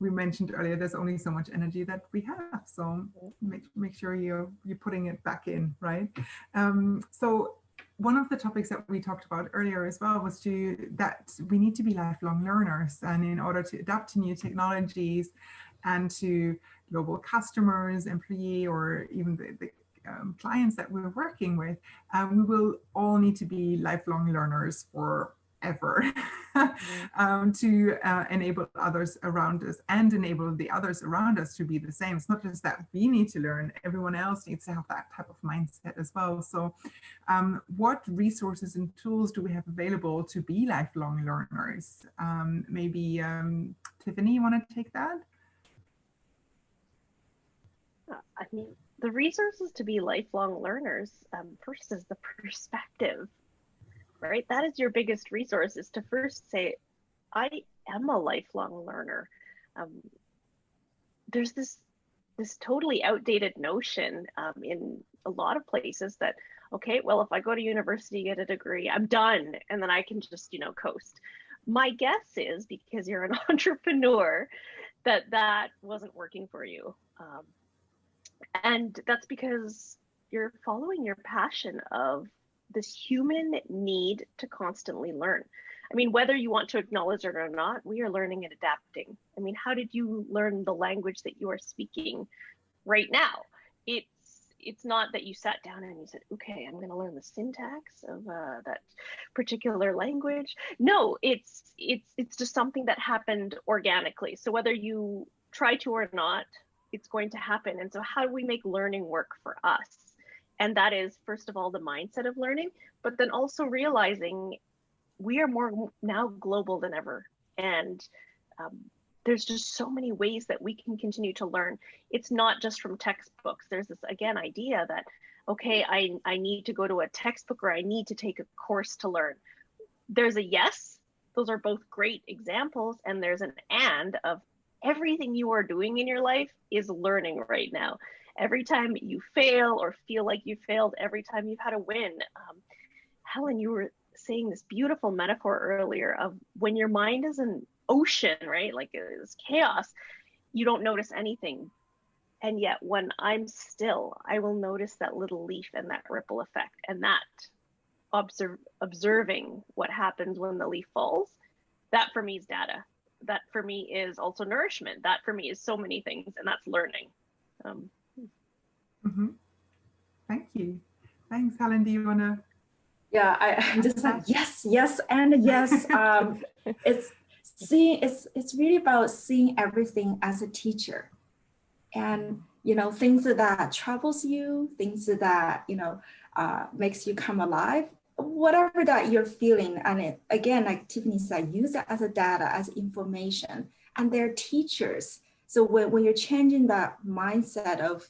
we mentioned earlier, there's only so much energy that we have. So make sure you're putting it back in, right? So one of the topics that we talked about earlier as well was that we need to be lifelong learners, and in order to adapt to new technologies and to global customers, employee, or even the clients that we're working with, we will all need to be lifelong learners forever to enable others around us and enable the others around us to be the same. It's not just that we need to learn, everyone else needs to have that type of mindset as well. So what resources and tools do we have available to be lifelong learners? Maybe Tiffany, you want to take that? I mean, the resources to be lifelong learners, first is the perspective, right? That is your biggest resource, is to first say, I am a lifelong learner. There's this totally outdated notion in a lot of places that, okay, well, if I go to university, get a degree, I'm done, and then I can just, coast. My guess is, because you're an entrepreneur, that wasn't working for you. And that's because you're following your passion of this human need to constantly learn. I mean, whether you want to acknowledge it or not, we are learning and adapting. I mean, how did you learn the language that you are speaking right now? It's not that you sat down and you said, okay, I'm going to learn the syntax of that particular language. No, it's just something that happened organically. So whether you try to or not, it's going to happen. And so how do we make learning work for us? And that is, first of all, the mindset of learning, but then also realizing we are more now global than ever. And there's just so many ways that we can continue to learn. It's not just from textbooks. There's this, again, idea that, okay, I need to go to a textbook or I need to take a course to learn. There's a yes, those are both great examples. And there's an and of everything you are doing in your life is learning right now. Every time you fail or feel like you failed, every time you've had a win. Helen, you were saying this beautiful metaphor earlier of when your mind is an ocean, right? Like it's chaos, you don't notice anything. And yet when I'm still, I will notice that little leaf and that ripple effect. And that observing what happens when the leaf falls, that for me is data. That for me is also nourishment. That for me is so many things, and that's learning. Thank you. Thanks, Helen. Do you want to? Yeah, I'm just like, yes, and yes. It's really about seeing everything as a teacher, and things that troubles you, things that makes you come alive, whatever that you're feeling. And again, like Tiffany said, use it as a data, as information, and they're teachers. So when you're changing that mindset of,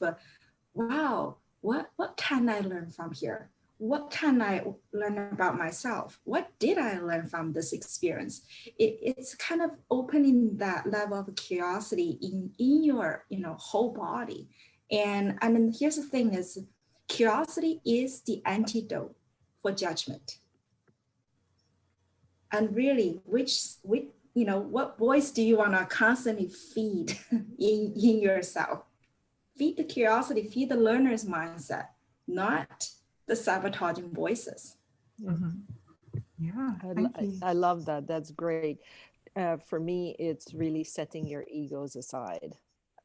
wow, what can I learn from here? What can I learn about myself? What did I learn from this experience? It's kind of opening that level of curiosity in your whole body. And then here's the thing is, curiosity is the antidote for judgment. And really, what voice do you want to constantly feed in yourself? Feed the curiosity, feed the learner's mindset, not the sabotaging voices. Yeah, I love that. That's great. For me, it's really setting your egos aside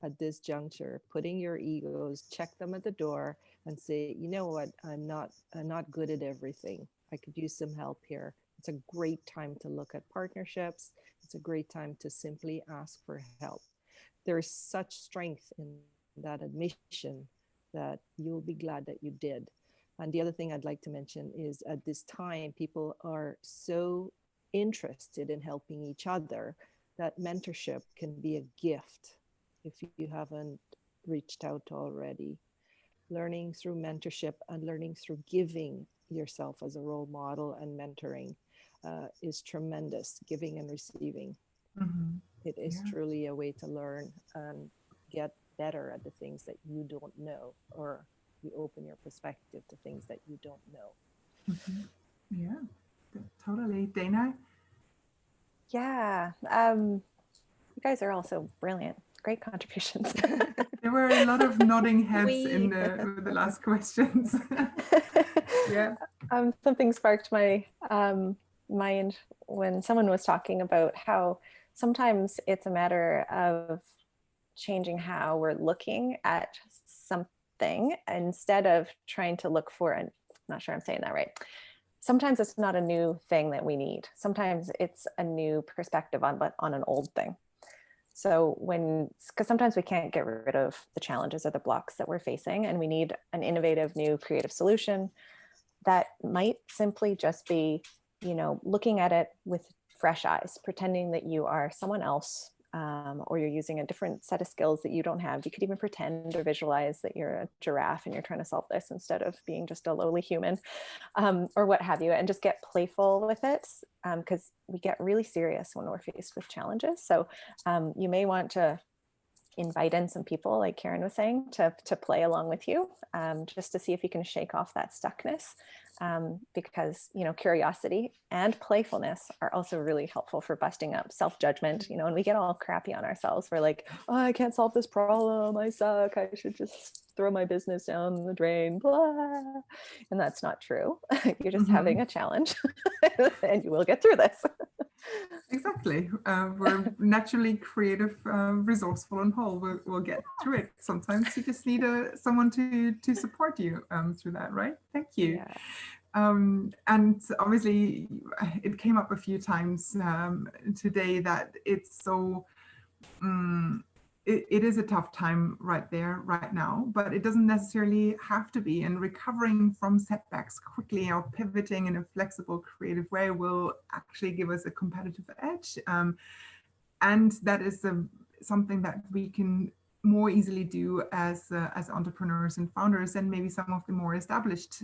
at this juncture, putting your egos, check them at the door and say, you know what, I'm not good at everything. I could use some help here. It's a great time to look at partnerships. It's a great time to simply ask for help. There is such strength in that admission that you'll be glad that you did. And the other thing I'd like to mention is at this time, people are so interested in helping each other that mentorship can be a gift if you haven't reached out already. Learning through mentorship and learning through giving yourself as a role model and mentoring is tremendous, giving and receiving. It is truly a way to learn and get better at the things that you don't know, or you open your perspective to things that you don't know. Yeah, totally. Dana? Yeah. You guys are also brilliant. Great contributions. There were a lot of nodding heads in the last questions. Yeah. Something sparked my mind when someone was talking about how sometimes it's a matter of changing how we're looking at something instead of trying to look for, I'm not sure I'm saying that right. Sometimes it's not a new thing that we need. Sometimes it's a new perspective on an old thing. So because sometimes we can't get rid of the challenges or the blocks that we're facing, and we need an innovative, new, creative solution that might simply just be, looking at it with fresh eyes, pretending that you are someone else, or you're using a different set of skills that you don't have. You could even pretend or visualize that you're a giraffe and you're trying to solve this instead of being just a lowly human, or what have you, and just get playful with it, because we get really serious when we're faced with challenges. So you may want to invite in some people, like Karen was saying, to play along with you, just to see if you can shake off that stuckness, because curiosity and playfulness are also really helpful for busting up self-judgment. When we get all crappy on ourselves, we're like, oh, I can't solve this problem, I suck, I should just throw my business down the drain, blah. And that's not true. You're just having a challenge and you will get through this. Exactly. We're naturally creative, resourceful, and whole. We'll get through it. Sometimes you just need someone to support you through that, right? Thank you. Yeah. And obviously, it came up a few times today that it's so. It is a tough time right now, but it doesn't necessarily have to be. And recovering from setbacks quickly or pivoting in a flexible, creative way will actually give us a competitive edge. And that is something that we can more easily do as entrepreneurs and founders than maybe some of the more established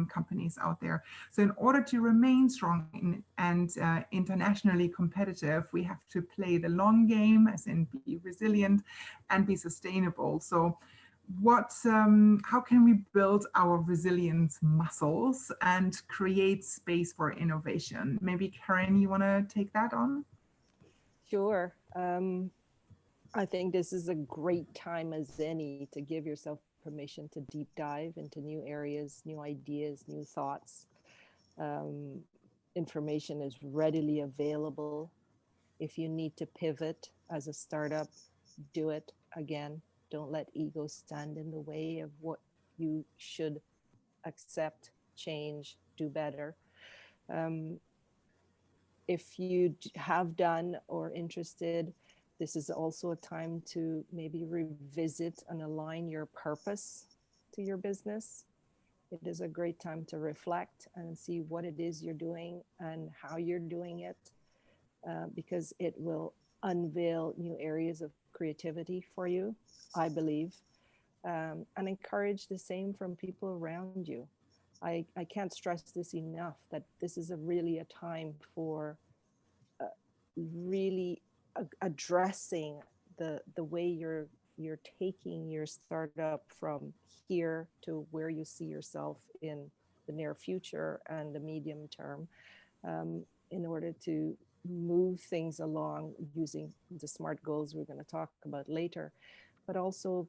companies out there. So in order to remain strong and internationally competitive, we have to play the long game, as in be resilient and be sustainable. So how can we build our resilience muscles and create space for innovation? Maybe Karen, you want to take that on? Sure. I think this is a great time as any to give yourself permission to deep dive into new areas, new ideas, new thoughts. Information is readily available. If you need to pivot as a startup, do it. Again, don't let ego stand in the way of what you should accept, change, do better. If you have done or interested, this is also a time to maybe revisit and align your purpose to your business. It is a great time to reflect and see what it is you're doing and how you're doing it, because it will unveil new areas of creativity for you, I believe, and encourage the same from people around you. I can't stress this enough, that this is really a time for really addressing the way you're taking your startup from here to where you see yourself in the near future and the medium term, in order to move things along using the SMART goals we're going to talk about later, but also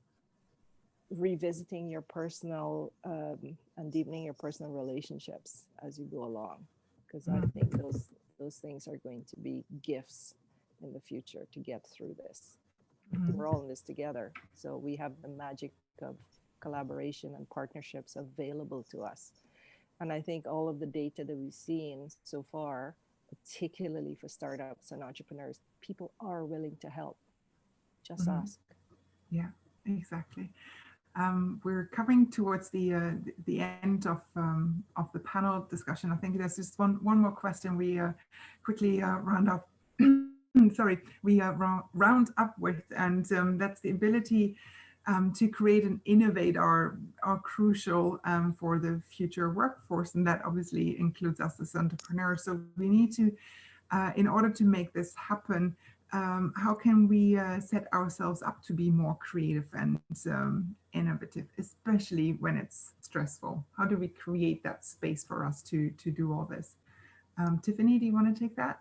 revisiting your personal and deepening your personal relationships as you go along, because I think those things are going to be gifts in the future to get through this. We're all in this together, so we have the magic of collaboration and partnerships available to us. And I think all of the data that we've seen so far, particularly for startups and entrepreneurs, people are willing to help. Just ask. Yeah, exactly. We're coming towards the end of the panel discussion. I think there's just one more question we quickly round up. Sorry, we round up with, and that's the ability to create and innovate are crucial for the future workforce, and that obviously includes us as entrepreneurs. So we need to, in order to make this happen, how can we set ourselves up to be more creative and innovative, especially when it's stressful? How do we create that space for us to do all this? Tiffany, do you want to take that?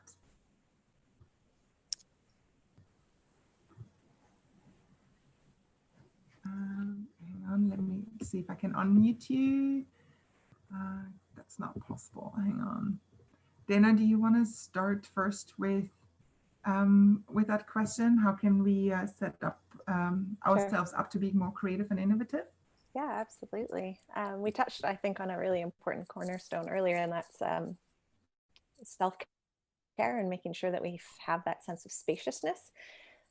Let's see if I can unmute you. That's not possible. Hang on. Dana, do you want to start first with that question? How can we set up ourselves up to be more creative and innovative? Yeah, absolutely. We touched, I think, on a really important cornerstone earlier, and that's self-care and making sure that we have that sense of spaciousness.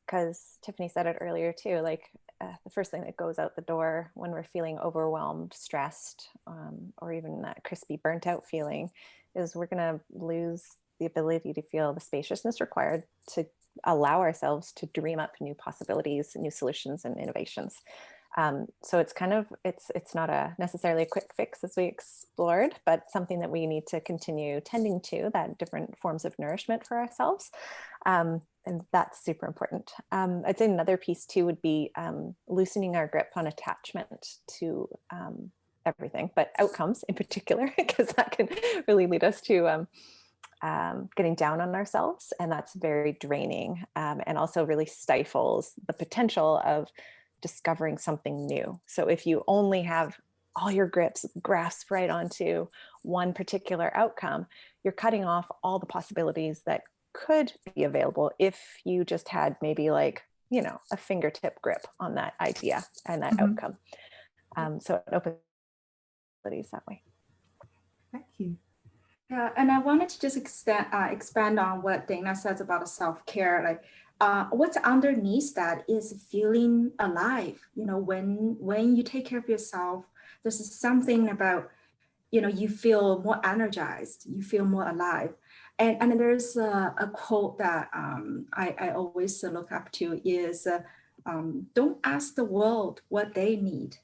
Because Tiffany said it earlier too, like the first thing that goes out the door when we're feeling overwhelmed, stressed, or even that crispy burnt out feeling is we're going to lose the ability to feel the spaciousness required to allow ourselves to dream up new possibilities, new solutions and innovations. So it's kind of, it's not necessarily a quick fix as we explored, but something that we need to continue tending to, that different forms of nourishment for ourselves. And that's super important. I'd say another piece too would be loosening our grip on attachment to everything, but outcomes in particular, because that can really lead us to getting down on ourselves. And that's very draining, and also really stifles the potential of discovering something new. So if you only have all your grasped right onto one particular outcome, you're cutting off all the possibilities that could be available if you just had maybe like, you know, a fingertip grip on that idea and that outcome. So it opens that way. Thank you. Yeah, and I wanted to just expand on what Dana says about self-care. Like, what's underneath that is feeling alive. You know, when you take care of yourself, there's something about, you know, you feel more energized, you feel more alive. And there's a quote that I always look up to is, don't ask the world what they need.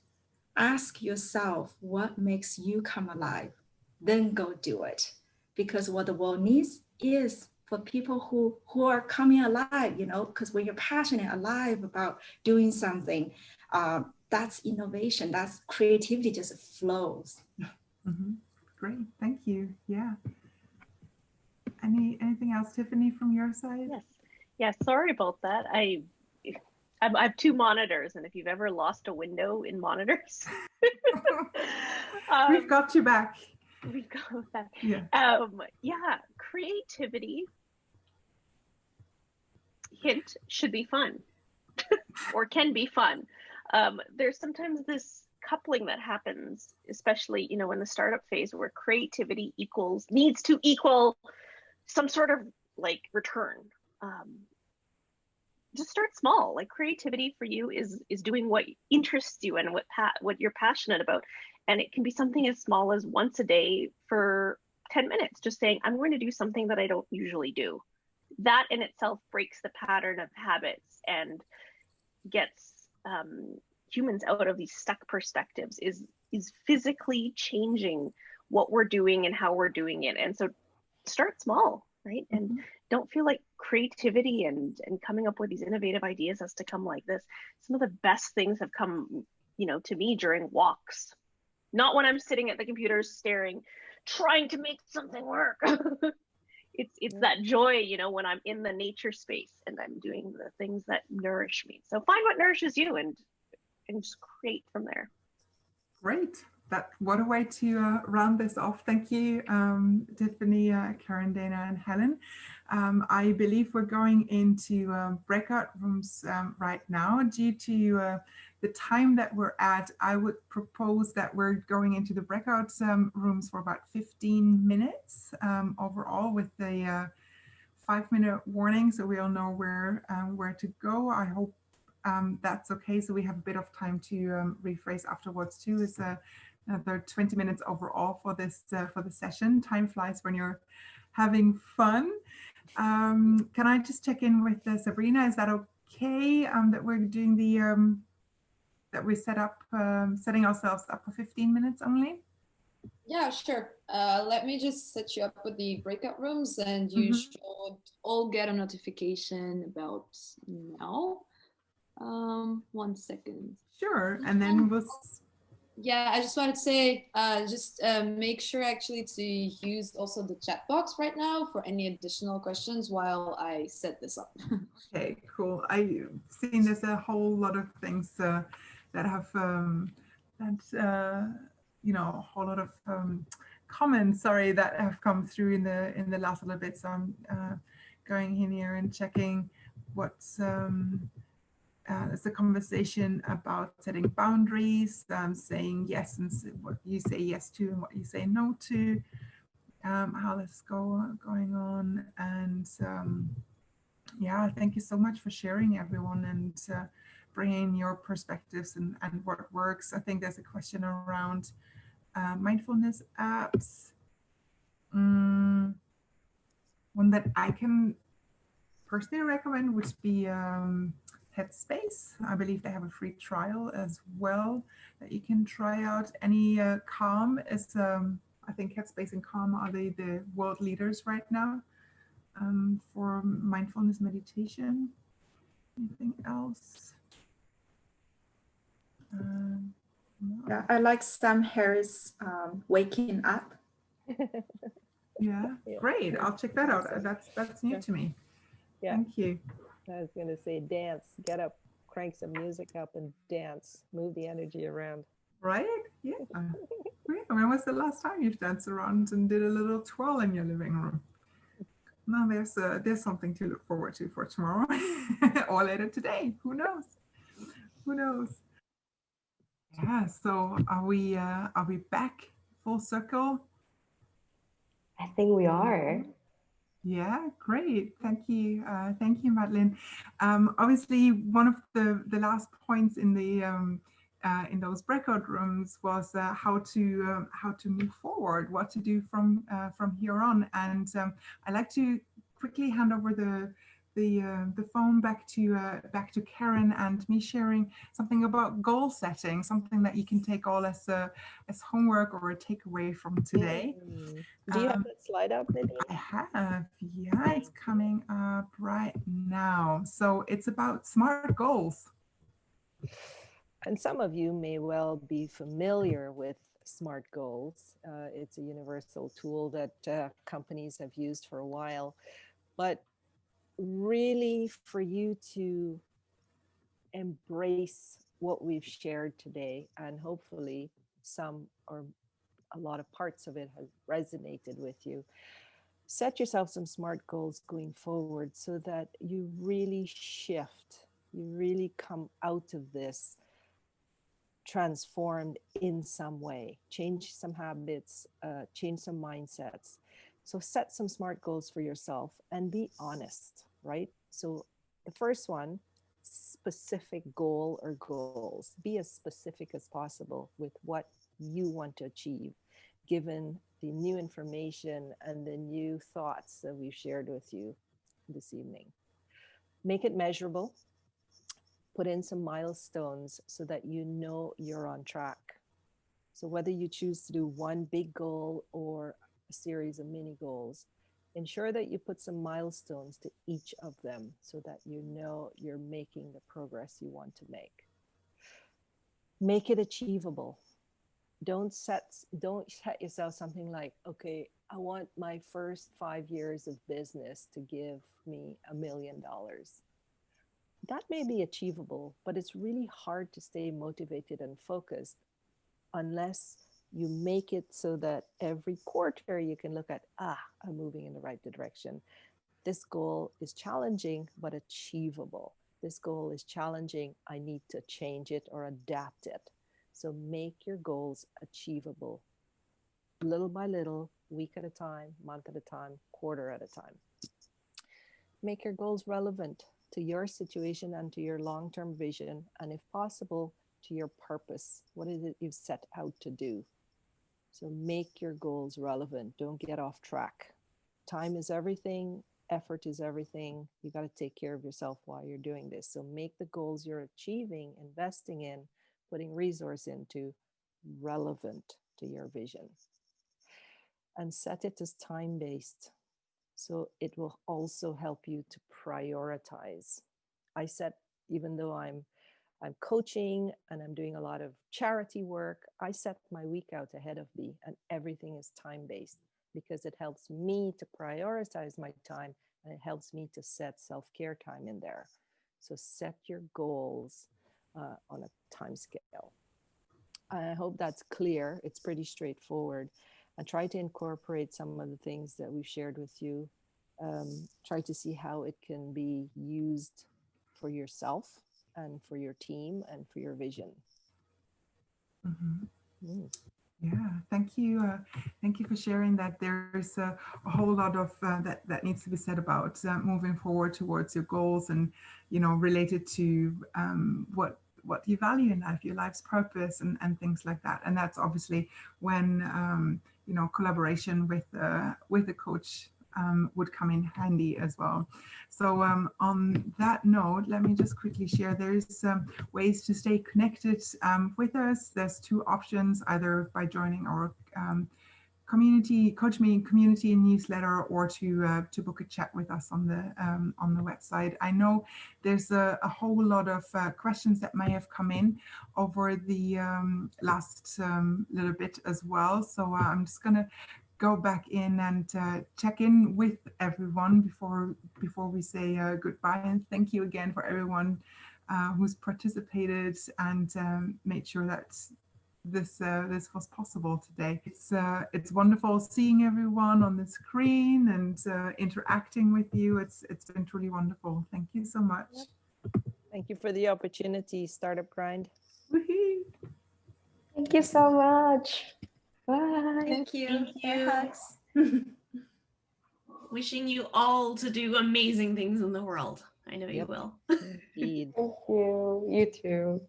Ask yourself what makes you come alive. Then go do it. Because what the world needs is for people who are coming alive, you know, because when you're passionate, alive about doing something, that's innovation, that's creativity just flows. Great, thank you. Yeah. Anything else, Tiffany, from your side? Yes. Yeah, sorry about that. I have two monitors, and if you've ever lost a window in monitors, we've got you back. We've got that. Yeah. Yeah, creativity, hint, should be fun or can be fun. There's sometimes this coupling that happens, especially, you know, in the startup phase, where creativity needs to equal some sort of like return. Just start small. Like creativity for you is doing what interests you and what you're passionate about. And it can be something as small as once a day for 10 minutes, just saying, I'm going to do something that I don't usually do. That in itself breaks the pattern of habits and gets humans out of these stuck perspectives, is physically changing what we're doing and how we're doing it. And so start small, right? And don't feel like creativity and coming up with these innovative ideas has to come like this. Some of the best things have come, you know, to me during walks. Not when I'm sitting at the computer staring, trying to make something work. It's that joy, you know, when I'm in the nature space and I'm doing the things that nourish me. So find what nourishes you and just create from there. Great. What a way to round this off. Thank you, Tiffany, Karen, Dana, and Helen. I believe we're going into breakout rooms right now. Due to the time that we're at, I would propose that we're going into the breakout rooms for about 15 minutes overall, with the 5-minute warning, so we all know where to go. I hope that's okay. So we have a bit of time to rephrase afterwards too. It's another 20 minutes overall for this for the session. Time flies when you're having fun. Can I just check in with Sabrina? Is that okay? That we're doing the that we setting ourselves up for 15 minutes only? Yeah, sure. Let me just set you up with the breakout rooms, and you should all get a notification about now. 1 second. Sure, and then we'll. Yeah, I just wanted to say, just make sure actually to use also the chat box right now for any additional questions while I set this up. Okay, cool. I've seen there's a whole lot of things that And you know, a whole lot of comments, sorry, that have come through in the last little bit. So I'm going in here and checking what's it's a conversation about setting boundaries, saying yes and what you say yes to and what you say no to, how this going on. And yeah, thank you so much for sharing, everyone, and bringing your perspectives and what works. I think there's a question around mindfulness apps. One that I can personally recommend would be Headspace. I believe they have a free trial as well that you can try out. Any Calm is, I think Headspace and Calm are the world leaders right now for mindfulness meditation. Anything else? No. Yeah, I like Sam Harris' Waking Up. Yeah, great. I'll check that out. That's new to me. Yeah. Thank you. I was going to say dance, get up, crank some music up and dance, move the energy around. Right? Yeah. When was the last time you've danced around and did a little twirl in your living room? No, there's something to look forward to for tomorrow or later today. Who knows? Who knows? Yeah. So are we back full circle? I think we are. Yeah, great. Thank you, Madeline. Obviously, one of the last points in the in those breakout rooms was how to move forward, what to do from here on. And I'd like to quickly hand over the phone back to Karen and me sharing something about goal setting, something that you can take all as homework or a takeaway from today. Do you have that slide up, Nadine? I have, yeah, it's coming up right now. So it's about SMART goals. And some of you may well be familiar with SMART goals. It's a universal tool that companies have used for a while. But really, for you to embrace what we've shared today, and hopefully some or a lot of parts of it has resonated with you, set yourself some SMART goals going forward so that you really shift, you really come out of this transformed in some way, change some habits, change some mindsets. So set some SMART goals for yourself and be honest, right? So the first one, specific goal or goals. Be as specific as possible with what you want to achieve, given the new information and the new thoughts that we've shared with you this evening. Make it measurable. Put in some milestones so that you know you're on track. So whether you choose to do one big goal or a series of mini goals, ensure that you put some milestones to each of them so that you know you're making the progress you want to make. Make it achievable. Don't set yourself something like, okay, I want my first 5 years of business to give me $1 million. That may be achievable, but it's really hard to stay motivated and focused unless you make it so that every quarter you can look at, I'm moving in the right direction. This goal is challenging, but achievable. This goal is challenging. I need to change it or adapt it. So make your goals achievable, little by little, week at a time, month at a time, quarter at a time. Make your goals relevant to your situation and to your long-term vision, and if possible, to your purpose. What is it you've set out to do? So make your goals relevant. Don't get off track. Time is everything. Effort is everything. You got to take care of yourself while you're doing this. So make the goals you're achieving, investing in, putting resource into, relevant to your vision. And set it as time-based. So it will also help you to prioritize. I set, even though I'm coaching and I'm doing a lot of charity work, I set my week out ahead of me, and everything is time-based because it helps me to prioritize my time, and it helps me to set self-care time in there. So set your goals on a time scale. I hope that's clear. It's pretty straightforward. And try to incorporate some of the things that we've shared with you. Try to see how it can be used for yourself and for your team and for your vision. Yeah, thank you. Thank you for sharing that. There's a whole lot of that needs to be said about moving forward towards your goals, and related to what you value in life, your life's purpose, and things like that. And that's obviously when collaboration with a coach would come in handy as well. So on that note, let me just quickly share. There's ways to stay connected with us. There's two options, either by joining our CoachMe community newsletter, or to book a chat with us on the website. I know there's a whole lot of questions that may have come in over the last little bit as well. So I'm just gonna go back in and check in with everyone before we say goodbye. And thank you again for everyone who's participated and made sure that this was possible today. It's wonderful seeing everyone on the screen and interacting with you. It's been truly wonderful. Thank you so much. Thank you for the opportunity, Startup Grind. Woohoo. Thank you so much. Bye. Thank you. Thank you. Hugs. Wishing you all to do amazing things in the world. I know you will. Indeed. Thank you. You too.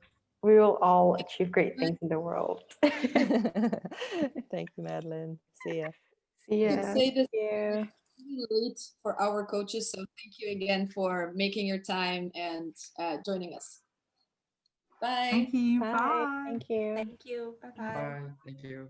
We will all achieve great things in the world. Thank you, Madeline. See ya. See ya. To say this Thank late for our coaches, so thank you again for making your time and joining us. Bye. Thank you. Bye. Bye. Thank you. Thank you. Bye-bye. Bye. Thank you.